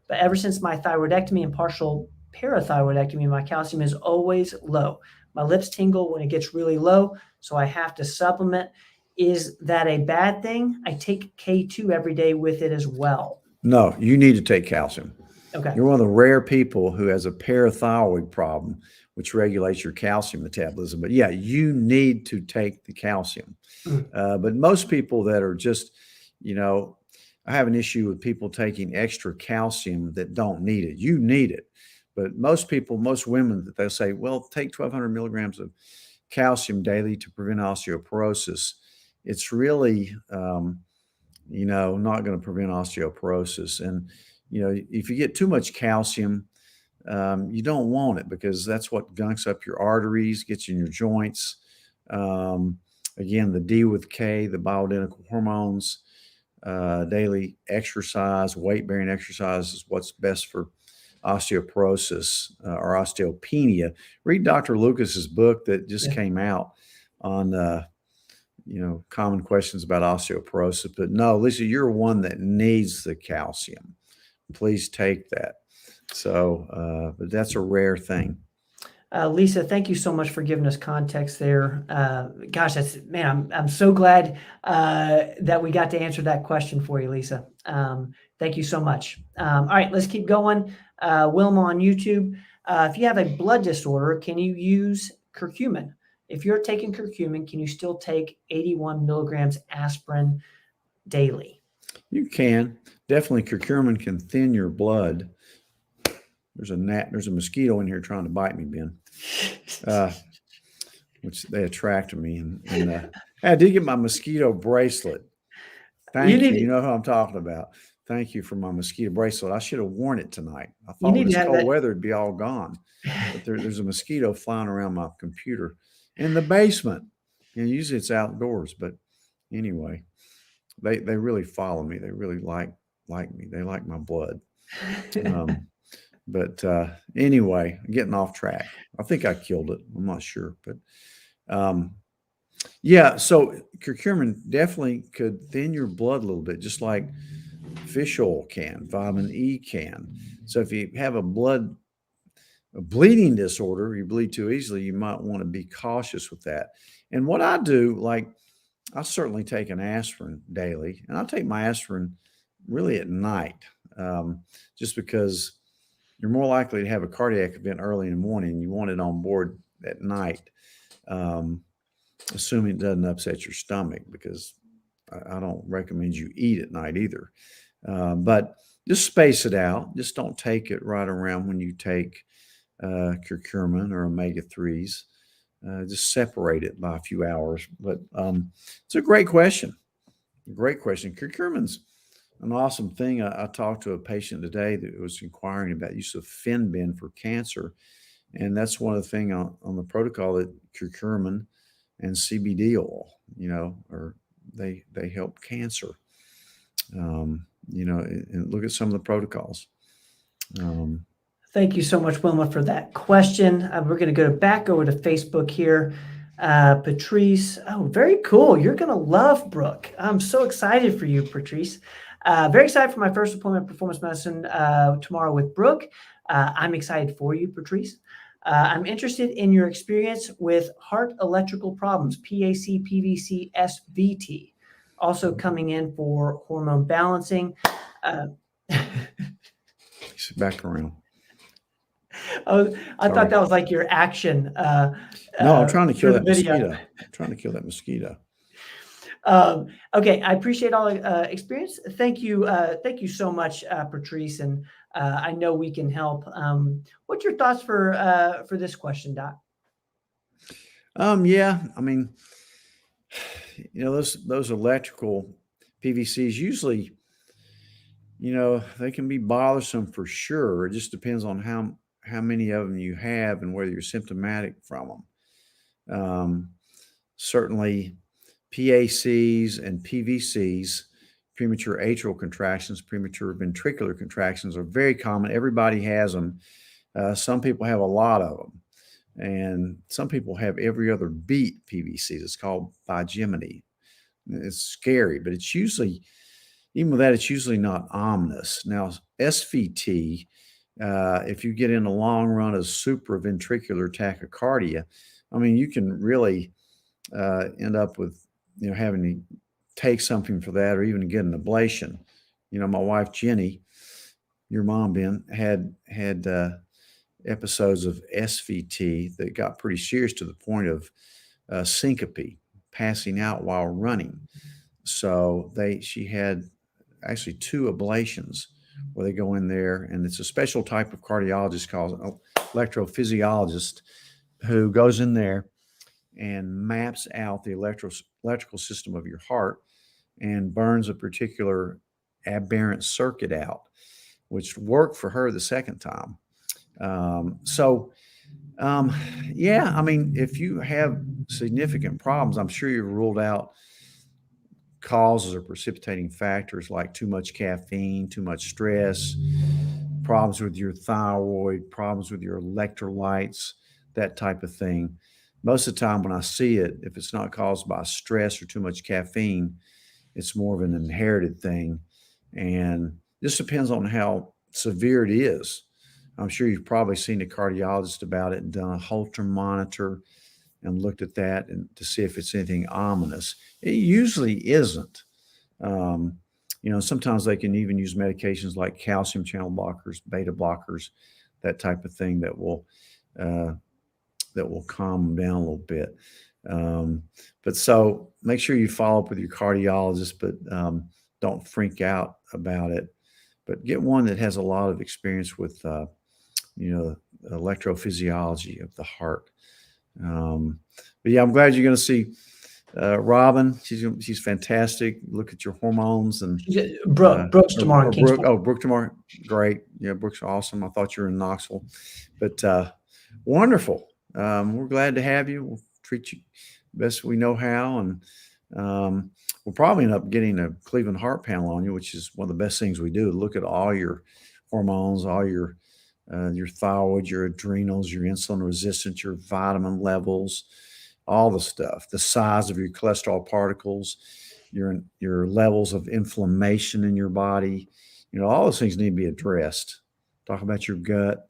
But ever since my thyroidectomy and partial parathyroidectomy, my calcium is always low. My lips tingle when it gets really low, so I have to supplement. Is that a bad thing? I take K2 every day with it as well. No, you need to take calcium. Okay. You're one of the rare people who has a parathyroid problem, which regulates your calcium metabolism. But yeah, you need to take the calcium. But most people that are just, I have an issue with people taking extra calcium that don't need it. You need it. But most people, most women, they'll say, well, take 1,200 milligrams of calcium daily to prevent osteoporosis. It's really, not going to prevent osteoporosis. And, if you get too much calcium, you don't want it, because that's what gunks up your arteries, gets you in your joints. Again, the D with K, the bioidentical hormones, daily exercise, weight-bearing exercise is what's best for osteoporosis or osteopenia. Read Dr. Lucas's book that just came out on, common questions about osteoporosis. But no, Lisa, you're one that needs the calcium. Please take that. So, but that's a rare thing. Lisa, thank you so much for giving us context there. Gosh, I'm so glad that we got to answer that question for you, Lisa. Thank you so much. All right, let's keep going. Wilma on YouTube. If you have a blood disorder, can you use curcumin? If you're taking curcumin, can you still take 81 milligrams aspirin daily? You can. Definitely curcumin can thin your blood. There's a mosquito in here trying to bite me, Ben. Which they attracted me. And I did get my mosquito bracelet. Thank you. You know who I'm talking about. Thank you for my mosquito bracelet. I should have worn it tonight. I thought with this cold weather it'd be all gone. But there's a mosquito flying around my computer in the basement. And usually it's outdoors. But anyway, they really follow me. They really like me. They like my blood. But anyway, getting off track. I think I killed it. I'm not sure. But yeah, so curcumin definitely could thin your blood a little bit, just like fish oil can, vitamin E can. So if you have a bleeding disorder, you bleed too easily, you might want to be cautious with that. And what I do, like I certainly take an aspirin daily, and I take my aspirin really at night, just because you're more likely to have a cardiac event early in the morning. You want it on board at night, assuming it doesn't upset your stomach, because I don't recommend you eat at night either. But just space it out. Just don't take it right around when you take curcumin or omega-3s. Just separate it by a few hours. But it's a great question. Great question. Curcumin's an awesome thing. I talked to a patient today that was inquiring about use of Fenbin for cancer. And that's one of the things on the protocol, that curcumin and CBD oil, or they help cancer. And look at some of the protocols. Thank you so much, Wilma, for that question. We're going to go back over to Facebook here. Patrice, oh, very cool. You're going to love Brooke. I'm so excited for you, Patrice. Very excited for my first appointment in performance medicine tomorrow with Brooke. I'm excited for you, Patrice. I'm interested in your experience with heart electrical problems, PAC, PVC, SVT. Also coming in for hormone balancing. Back around. I thought that was like your action. No, I'm trying to kill that mosquito. I'm trying to kill that mosquito. Okay, I appreciate all experience. Thank you so much, Patrice, and I know we can help. What's your thoughts for this question, Doc? Yeah, I mean, those electrical PVCs usually, they can be bothersome for sure. It just depends on how many of them you have and whether you're symptomatic from them. Certainly, PACs and PVCs, premature atrial contractions, premature ventricular contractions, are very common. Everybody has them. Some people have a lot of them. And some people have every other beat PVCs. It's called bigeminy. It's scary, but it's usually, even with that, it's usually not ominous. Now, SVT, if you get in the long run of supraventricular tachycardia, I mean, you can really end up with, having to take something for that, or even get an ablation. My wife, Jenny, your mom, Ben, had episodes of SVT that got pretty serious to the point of syncope, passing out while running. So she had actually 2 ablations where they go in there, and it's a special type of cardiologist called an electrophysiologist who goes in there and maps out the electrical system of your heart and burns a particular aberrant circuit out, which worked for her the second time. Yeah, I mean, if you have significant problems, I'm sure you've ruled out causes or precipitating factors like too much caffeine, too much stress, problems with your thyroid, problems with your electrolytes, that type of thing. Most of the time when I see it, if it's not caused by stress or too much caffeine, it's more of an inherited thing. And this depends on how severe it is. I'm sure you've probably seen a cardiologist about it and done a Holter monitor and looked at that and to see if it's anything ominous. It usually isn't. Um, sometimes they can even use medications like calcium channel blockers, beta blockers, that type of thing uh, that will calm them down a little bit. But so make sure you follow up with your cardiologist, but don't freak out about it. But get one that has a lot of experience with, electrophysiology of the heart. But yeah, I'm glad you're going to see Robin. She's fantastic. Look at your hormones and Brooks tomorrow. Brooke tomorrow. Great. Yeah, Brooke's awesome. I thought you were in Knoxville, but wonderful. We're glad to have you. We'll treat you best we know how, and we'll probably end up getting a Cleveland heart panel on you, which is one of the best things we do. Look at all your hormones, all your thyroid, your adrenals, your insulin resistance, your vitamin levels, all the stuff, the size of your cholesterol particles, your levels of inflammation in your body. All those things need to be addressed. Talk about your gut.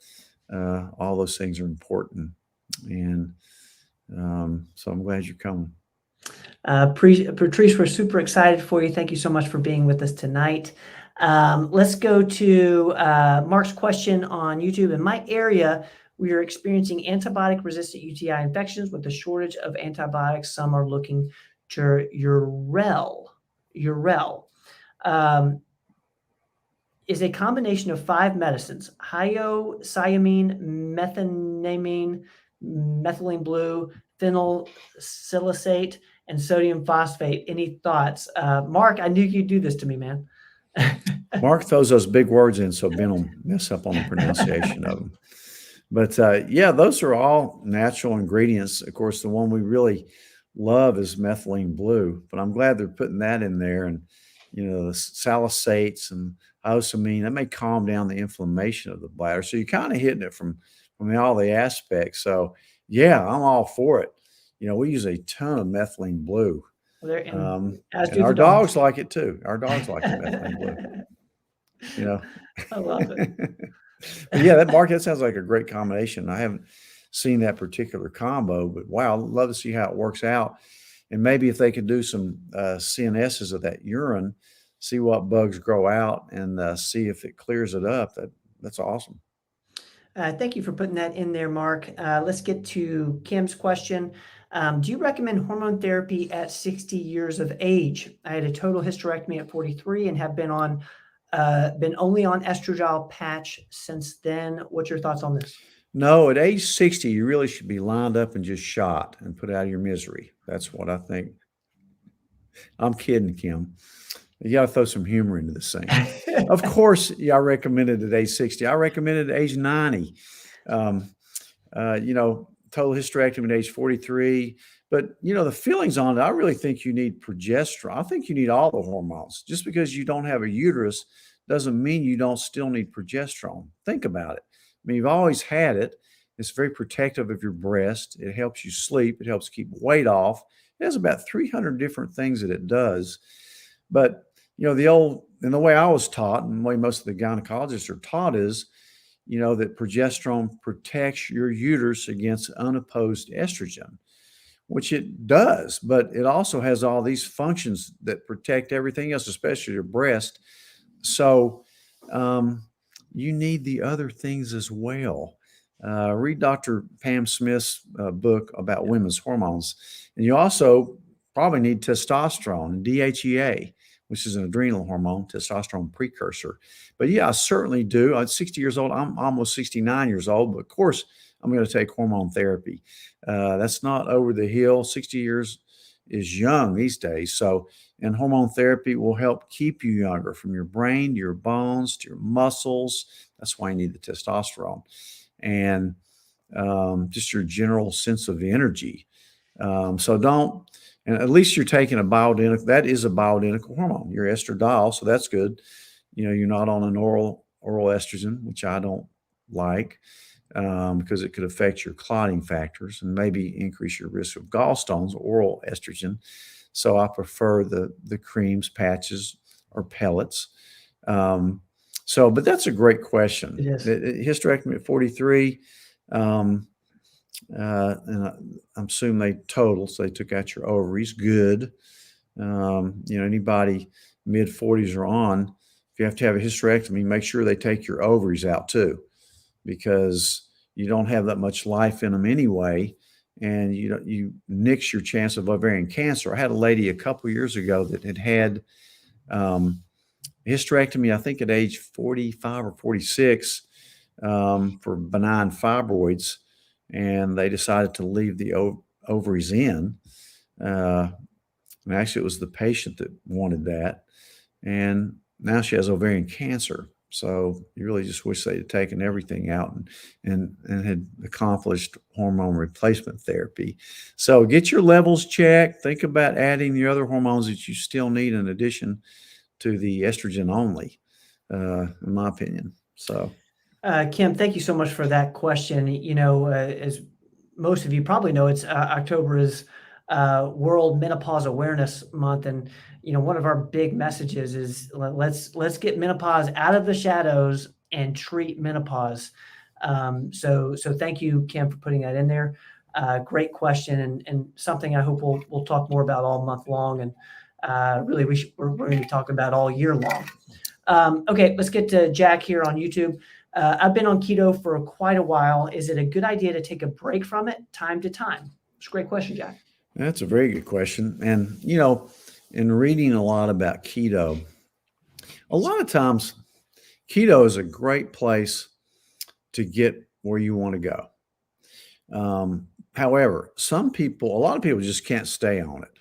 All those things are important. And so I'm glad you're coming. Patrice, we're super excited for you. Thank you so much for being with us tonight. Let's go to Mark's question on YouTube. In my area, we are experiencing antibiotic-resistant UTI infections with a shortage of antibiotics. Some are looking to Urel. Is a combination of 5 medicines: hyoscyamine, methenamine, methylene blue, phenylsilicate, and sodium phosphate. Any thoughts? Mark, I knew you'd do this to me, man. Mark throws those big words in so Ben will mess up on the pronunciation of them. But yeah, those are all natural ingredients. Of course, the one we really love is methylene blue, but I'm glad they're putting that in there. And, the salicylates and hyoscyamine, that may calm down the inflammation of the bladder. So you're kind of hitting it from all the aspects. So yeah, I'm all for it. We use a ton of methylene blue. And our dogs like it too. Our dogs like the methylene blue. I love it. But yeah, that sounds like a great combination. I haven't seen that particular combo, but wow, I'd love to see how it works out. And maybe if they could do some CNSs of that urine, see what bugs grow out and see if it clears it up. That's awesome. Thank you for putting that in there, Mark. Let's get to Kim's question. Do you recommend hormone therapy at 60 years of age? I had a total hysterectomy at 43 and have been only on estradiol patch since then. What's your thoughts on this? No, at age 60, you really should be lined up and just shot and put out of your misery. That's what I think. I'm kidding, Kim. You got to throw some humor into this thing. Of course, I recommend it at age 60. I recommend it at age 90. Total hysterectomy at age 43. But, the feelings on it, I really think you need progesterone. I think you need all the hormones. Just because you don't have a uterus doesn't mean you don't still need progesterone. Think about it. I mean, you've always had it. It's very protective of your breast. It helps you sleep. It helps keep weight off. It has about 300 different things that it does. But, the way I was taught and the way most of the gynecologists are taught is, that progesterone protects your uterus against unopposed estrogen, which it does, but it also has all these functions that protect everything else, especially your breast. So you need the other things as well. Read Dr. Pam Smith's book about women's hormones. And you also probably need testosterone and DHEA, which is an adrenal hormone, testosterone precursor. But yeah, I certainly do. I'm 60 years old. I'm almost 69 years old, but of course, I'm going to take hormone therapy. That's not over the hill. 60 years is young these days. So, and hormone therapy will help keep you younger, from your brain to your bones to your muscles. That's why you need the testosterone and just your general sense of energy. And at least you're taking that is a bioidentical hormone. You're estradiol, so that's good. You're not on an oral estrogen, which I don't like. Because it could affect your clotting factors and maybe increase your risk of gallstones, oral estrogen. So I prefer the creams, patches, or pellets. So, but that's a great question. It is. Hysterectomy at 43. And I'm assuming they total, so they took out your ovaries. Good. Anybody mid 40s or on, if you have to have a hysterectomy, make sure they take your ovaries out too, because you don't have that much life in them anyway, and you nix your chance of ovarian cancer. I had a lady a couple years ago that had hysterectomy, I think at age 45 or 46, for benign fibroids, and they decided to leave the ovaries in. And actually, it was the patient that wanted that. And now she has ovarian cancer. So you really just wish they had taken everything out and had accomplished hormone replacement therapy. So get your levels checked. Think about adding the other hormones that you still need in addition to the estrogen only, in my opinion. So, Kim, thank you so much for that question. As most of you probably know, it's October is World Menopause Awareness Month, and one of our big messages is let's get menopause out of the shadows and treat menopause. So thank you, Kim, for putting that in there. Great question, and something I hope we'll talk more about all month long, and really we're going to be talking about all year long. Okay, let's get to Jack here on YouTube. I've been on keto for quite a while. Is it a good idea to take a break from it time to time? It's a great question, Jack. That's a very good question. And, in reading a lot about keto, a lot of times keto is a great place to get where you want to go. However, a lot of people just can't stay on it.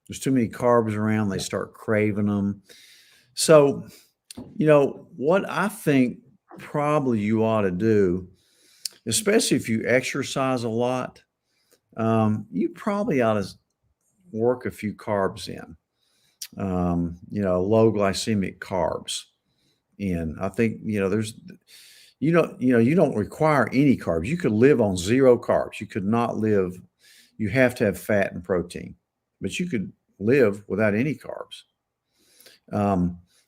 There's too many carbs around. They start craving them. So, what I think probably you ought to do, especially if you exercise a lot, you probably ought to work a few carbs in, low glycemic carbs in. I think, you don't require any carbs. You could live on zero carbs. You could not live, you have to have fat and protein, but you could live without any carbs.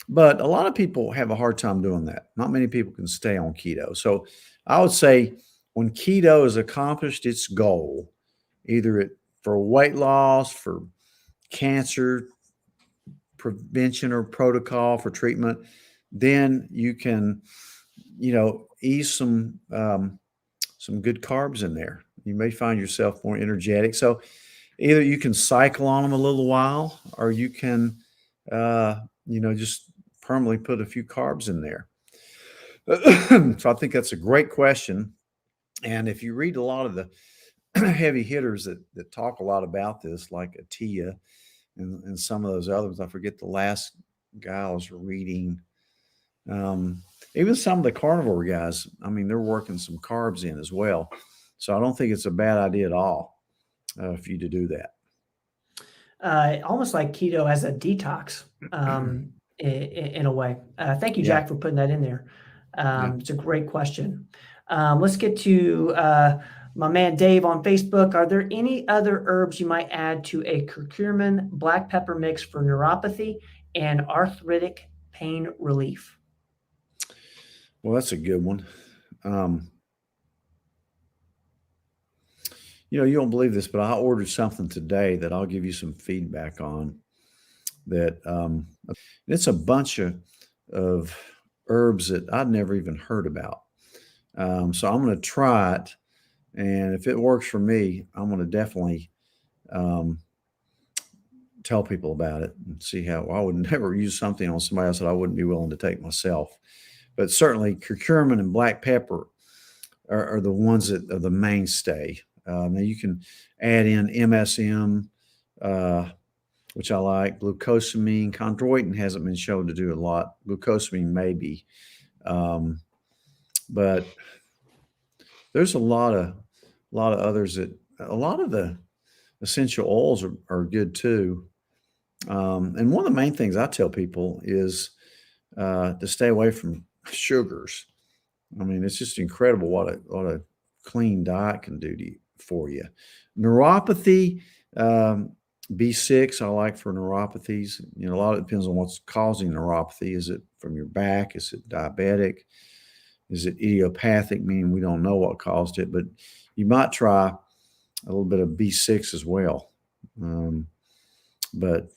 But a lot of people have a hard time doing that. Not many people can stay on keto. So I would say when keto has accomplished its goal, either for weight loss, for cancer prevention or protocol for treatment, then you can, ease some good carbs in there. You may find yourself more energetic. So either you can cycle on them a little while, or you can, just permanently put a few carbs in there. So I think that's a great question. And if you read a lot of the heavy hitters that talk a lot about this, like Atia and some of those others, I forget the last guy I was reading. Even some of the carnivore guys, they're working some carbs in as well. So I don't think it's a bad idea at all for you to do that. Almost like keto as a detox, in a way. Thank you, Yeah. Jack, for putting that in there. Yeah. It's a great question. Let's get to my man Dave on Facebook. Are there any other herbs you might add to a curcumin black pepper mix for neuropathy and arthritic pain relief? Well, that's a good one. You don't believe this, but I ordered something today that I'll give you some feedback on. That it's a bunch of herbs that I'd never even heard about. So I'm going to try it, and if it works for me, I'm going to definitely tell people about it and see how. I would never use something on somebody else that I wouldn't be willing to take myself. But certainly curcumin and black pepper are the ones that are the mainstay. Now you can add in MSM, which I like, glucosamine. Chondroitin hasn't been shown to do a lot. Glucosamine maybe. But there's a lot of others that a lot of the essential oils are good too. And one of the main things I tell people is to stay away from sugars. It's just incredible what a clean diet can do for you. Neuropathy, B6 I like for neuropathies. A lot of it depends on what's causing neuropathy. Is it from your back? Is it diabetic? Is it idiopathic, meaning we don't know what caused it? But you might try a little bit of B6 as well. But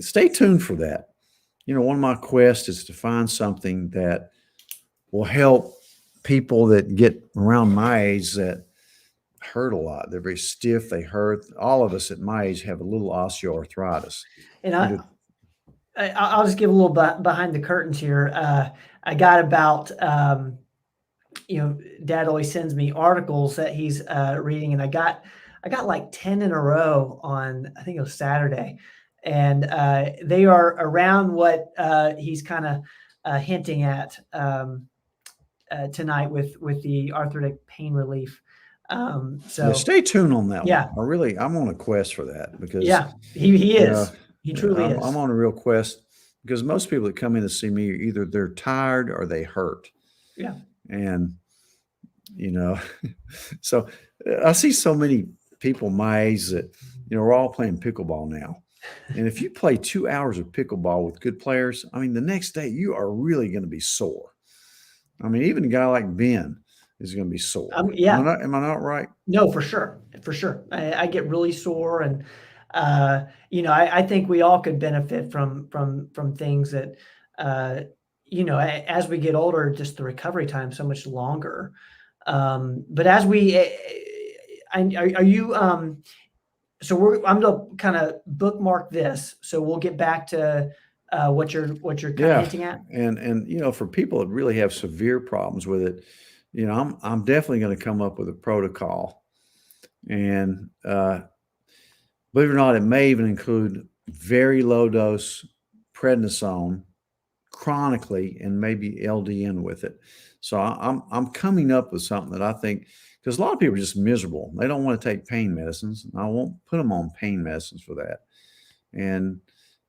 stay tuned for that. One of my quests is to find something that will help people that get around my age that hurt a lot. They're very stiff. They hurt. All of us at my age have a little osteoarthritis. And I'll just give a little behind the curtains here. I got about, Dad always sends me articles that he's reading, and I got like 10 in a row on, I think it was Saturday, and they are around what he's kind of hinting at tonight with the arthritic pain relief. So stay tuned on that yeah. one. I'm on a quest for that because he is. He truly is. I'm on a real quest because most people that come in to see me, either they're tired or they hurt. Yeah. And, so I see so many people my age that, we're all playing pickleball now. And if you play 2 hours of pickleball with good players, the next day you are really going to be sore. Even a guy like Ben is going to be sore. Yeah. Am I not right? No, for sure. For sure. I get really sore, and, I think we all could benefit from things that, as we get older, just the recovery time so much longer. But as we, are you, so I'm going to kind of bookmark this. So we'll get back to what you're kind of hinting at. And for people that really have severe problems with it, I'm definitely going to come up with a protocol. And believe it or not, it may even include very low dose prednisone chronically and maybe LDN with it. So I'm coming up with something that I think, because a lot of people are just miserable. They don't want to take pain medicines. I won't put them on pain medicines for that. And,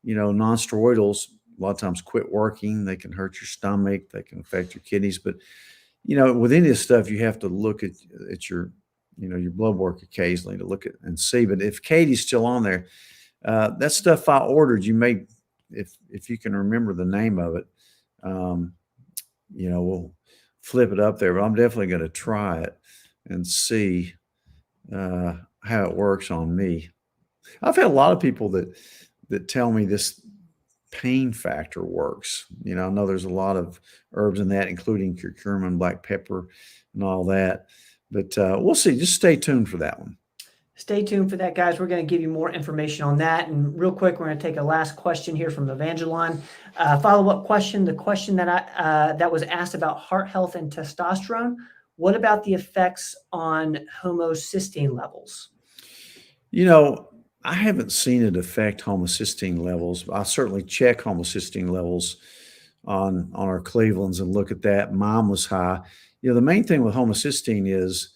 non-steroidals a lot of times quit working. They can hurt your stomach. They can affect your kidneys. But, with any of this stuff, you have to look at your, your blood work occasionally to look at and see. But if Katie's still on there, that stuff I ordered, you may, if you can remember the name of it, we'll flip it up there. But I'm definitely going to try it and see how it works on me. I've had a lot of people that tell me this pain factor works. I know there's a lot of herbs in that, including curcumin, black pepper, and all that. But we'll see. Just stay tuned for that one. Stay tuned for that, guys. We're going to give you more information on that. And real quick, we're going to take a last question here from Evangeline. Follow-up question, the question that was asked about heart health and testosterone. What about the effects on homocysteine levels? I haven't seen it affect homocysteine levels. I certainly check homocysteine levels on our Clevelands and look at that. Mine was high. The main thing with homocysteine is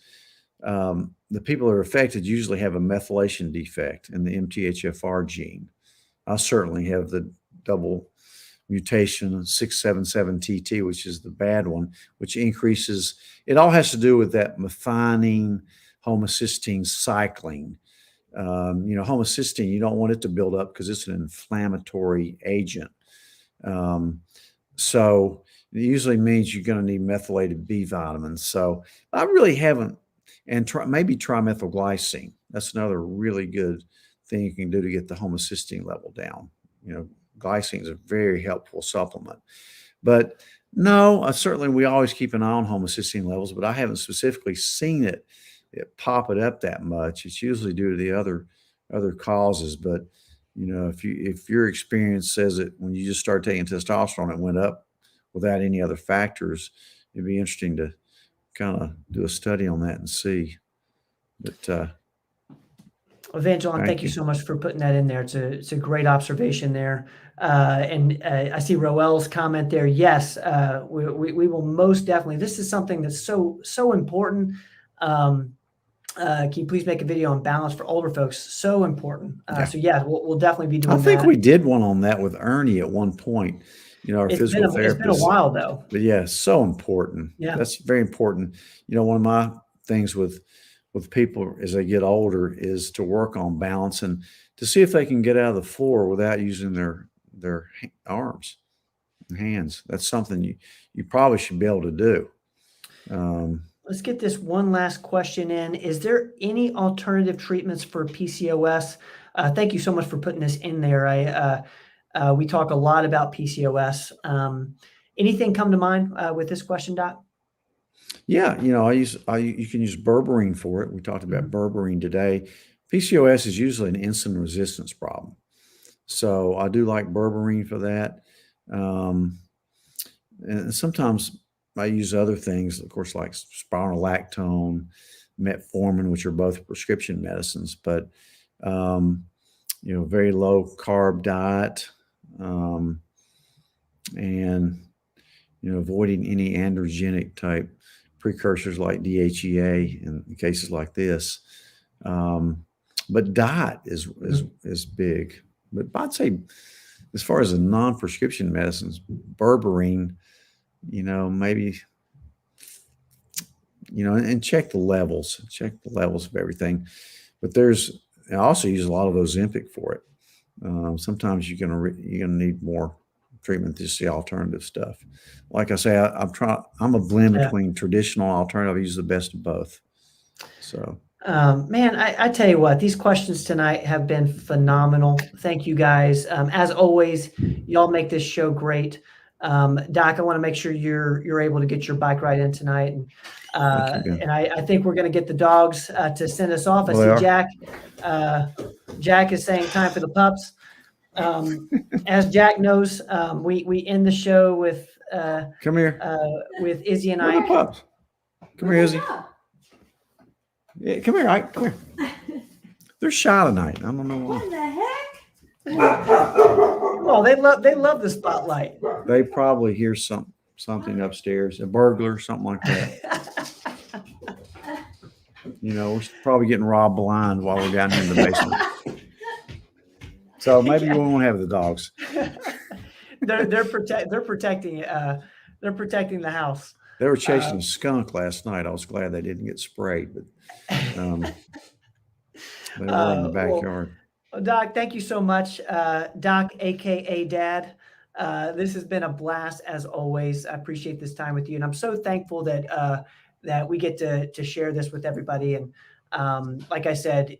the people that are affected usually have a methylation defect in the MTHFR gene. I certainly have the double mutation 677TT, which is the bad one, which increases. It all has to do with that methionine homocysteine cycling. Homocysteine, you don't want it to build up because it's an inflammatory agent. So it usually means you're going to need methylated B vitamins. So I really haven't, and maybe trimethylglycine. That's another really good thing you can do to get the homocysteine level down. Glycine is a very helpful supplement. But no, certainly we always keep an eye on homocysteine levels, but I haven't specifically seen it pop it up that much. It's usually due to the other causes. But if your experience says that when you just started taking testosterone, it went up without any other factors, it'd be interesting to kind of do a study on that and see. But Evangeline, thank you so much for putting that in there. It's a great observation there. And I see Roel's comment there. Yes, we will most definitely. This is something that's so important. Can you please make a video on balance for older folks? So important. So yeah, we'll definitely be doing that. I think we did one on that with Ernie at one point. Our physical therapist. It's been a while though. But yeah, so important. Yeah, that's very important. One of my things with people as they get older is to work on balance. And to see if they can get out of the floor without using their arms and hands. That's something you probably should be able to do. Let's get this one last question in. Is there any alternative treatments for PCOS? Thank you so much for putting this in there. We talk a lot about PCOS. Anything come to mind with this question, Doc? Yeah, you can use berberine for it. We talked about berberine today. PCOS is usually an insulin resistance problem. So I do like berberine for that. And sometimes I use other things, of course, like spironolactone, metformin, which are both prescription medicines, but, very low carb diet, and, avoiding any androgenic type precursors like DHEA in cases like this. But diet is big. But I'd say as far as the non-prescription medicines, berberine, maybe, and check the levels of everything. But I also use a lot of Ozempic for it. Sometimes you're gonna need more treatment than just the alternative stuff. Like I say, I'm a blend between traditional and alternative. I use the best of both. So. Man, I tell you what, these questions tonight have been phenomenal. Thank you guys. As always, y'all make this show great. Doc, I want to make sure you're able to get your bike ride in tonight. And I think we're going to get the dogs to send us off. I see Jack. Jack is saying time for the pups. As Jack knows, we end the show with come here with Izzy and Where I. the pups? Come here, Izzy. Yeah, come here, Ike. Come here. They're shy tonight. I don't know why. What the heck? Oh, they love the spotlight. They probably hear something upstairs, a burglar, something like that. We're probably getting robbed blind while we're down here in the basement. So maybe we won't have the dogs. They're protecting the house. They were chasing a skunk last night. I was glad they didn't get sprayed, but they were in the backyard. Well, Doc, thank you so much. Doc, AKA Dad. This has been a blast as always. I appreciate this time with you. And I'm so thankful that we get to share this with everybody. And like I said,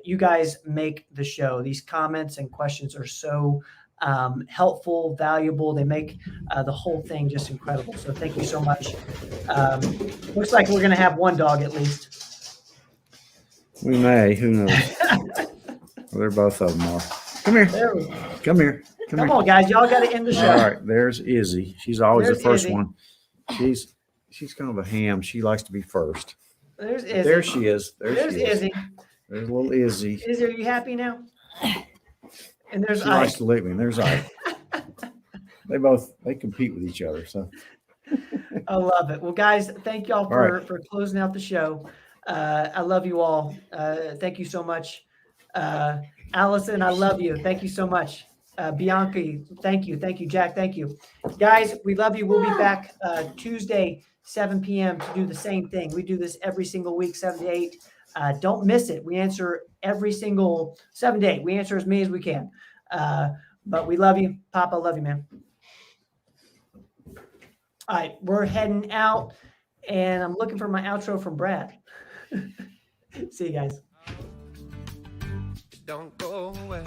you guys make the show. These comments and questions are so helpful, valuable. They make the whole thing just incredible. So thank you so much. Looks like we're going to have one dog at least. We may. Who knows? Well, they're both of them are. Come here. Come here. Come on, guys. Y'all got to end the show. All right. There's Izzy. She's always the first Izzy. one. She's kind of a ham. She likes to be first. There's Izzy. There she is. There's Izzy. There's little Izzy. Izzy, are you happy now? And there's She likes to lick me. And there's Ike. They compete with each other. So I love it. Well, guys, thank y'all for closing out the show. I love you all. Thank you so much. Allison, I love you. Thank you so much. Bianca, thank you. Thank you, Jack. Thank you. Guys, we love you. We'll be back Tuesday, 7 p.m. to do the same thing. We do this every single week, 7 to 8. Don't miss it. We answer every single 7 to 8. We answer as many as we can. But we love you. Papa, love you, man. All right, we're heading out, and I'm looking for my outro from Brad. See you guys. Don't go away.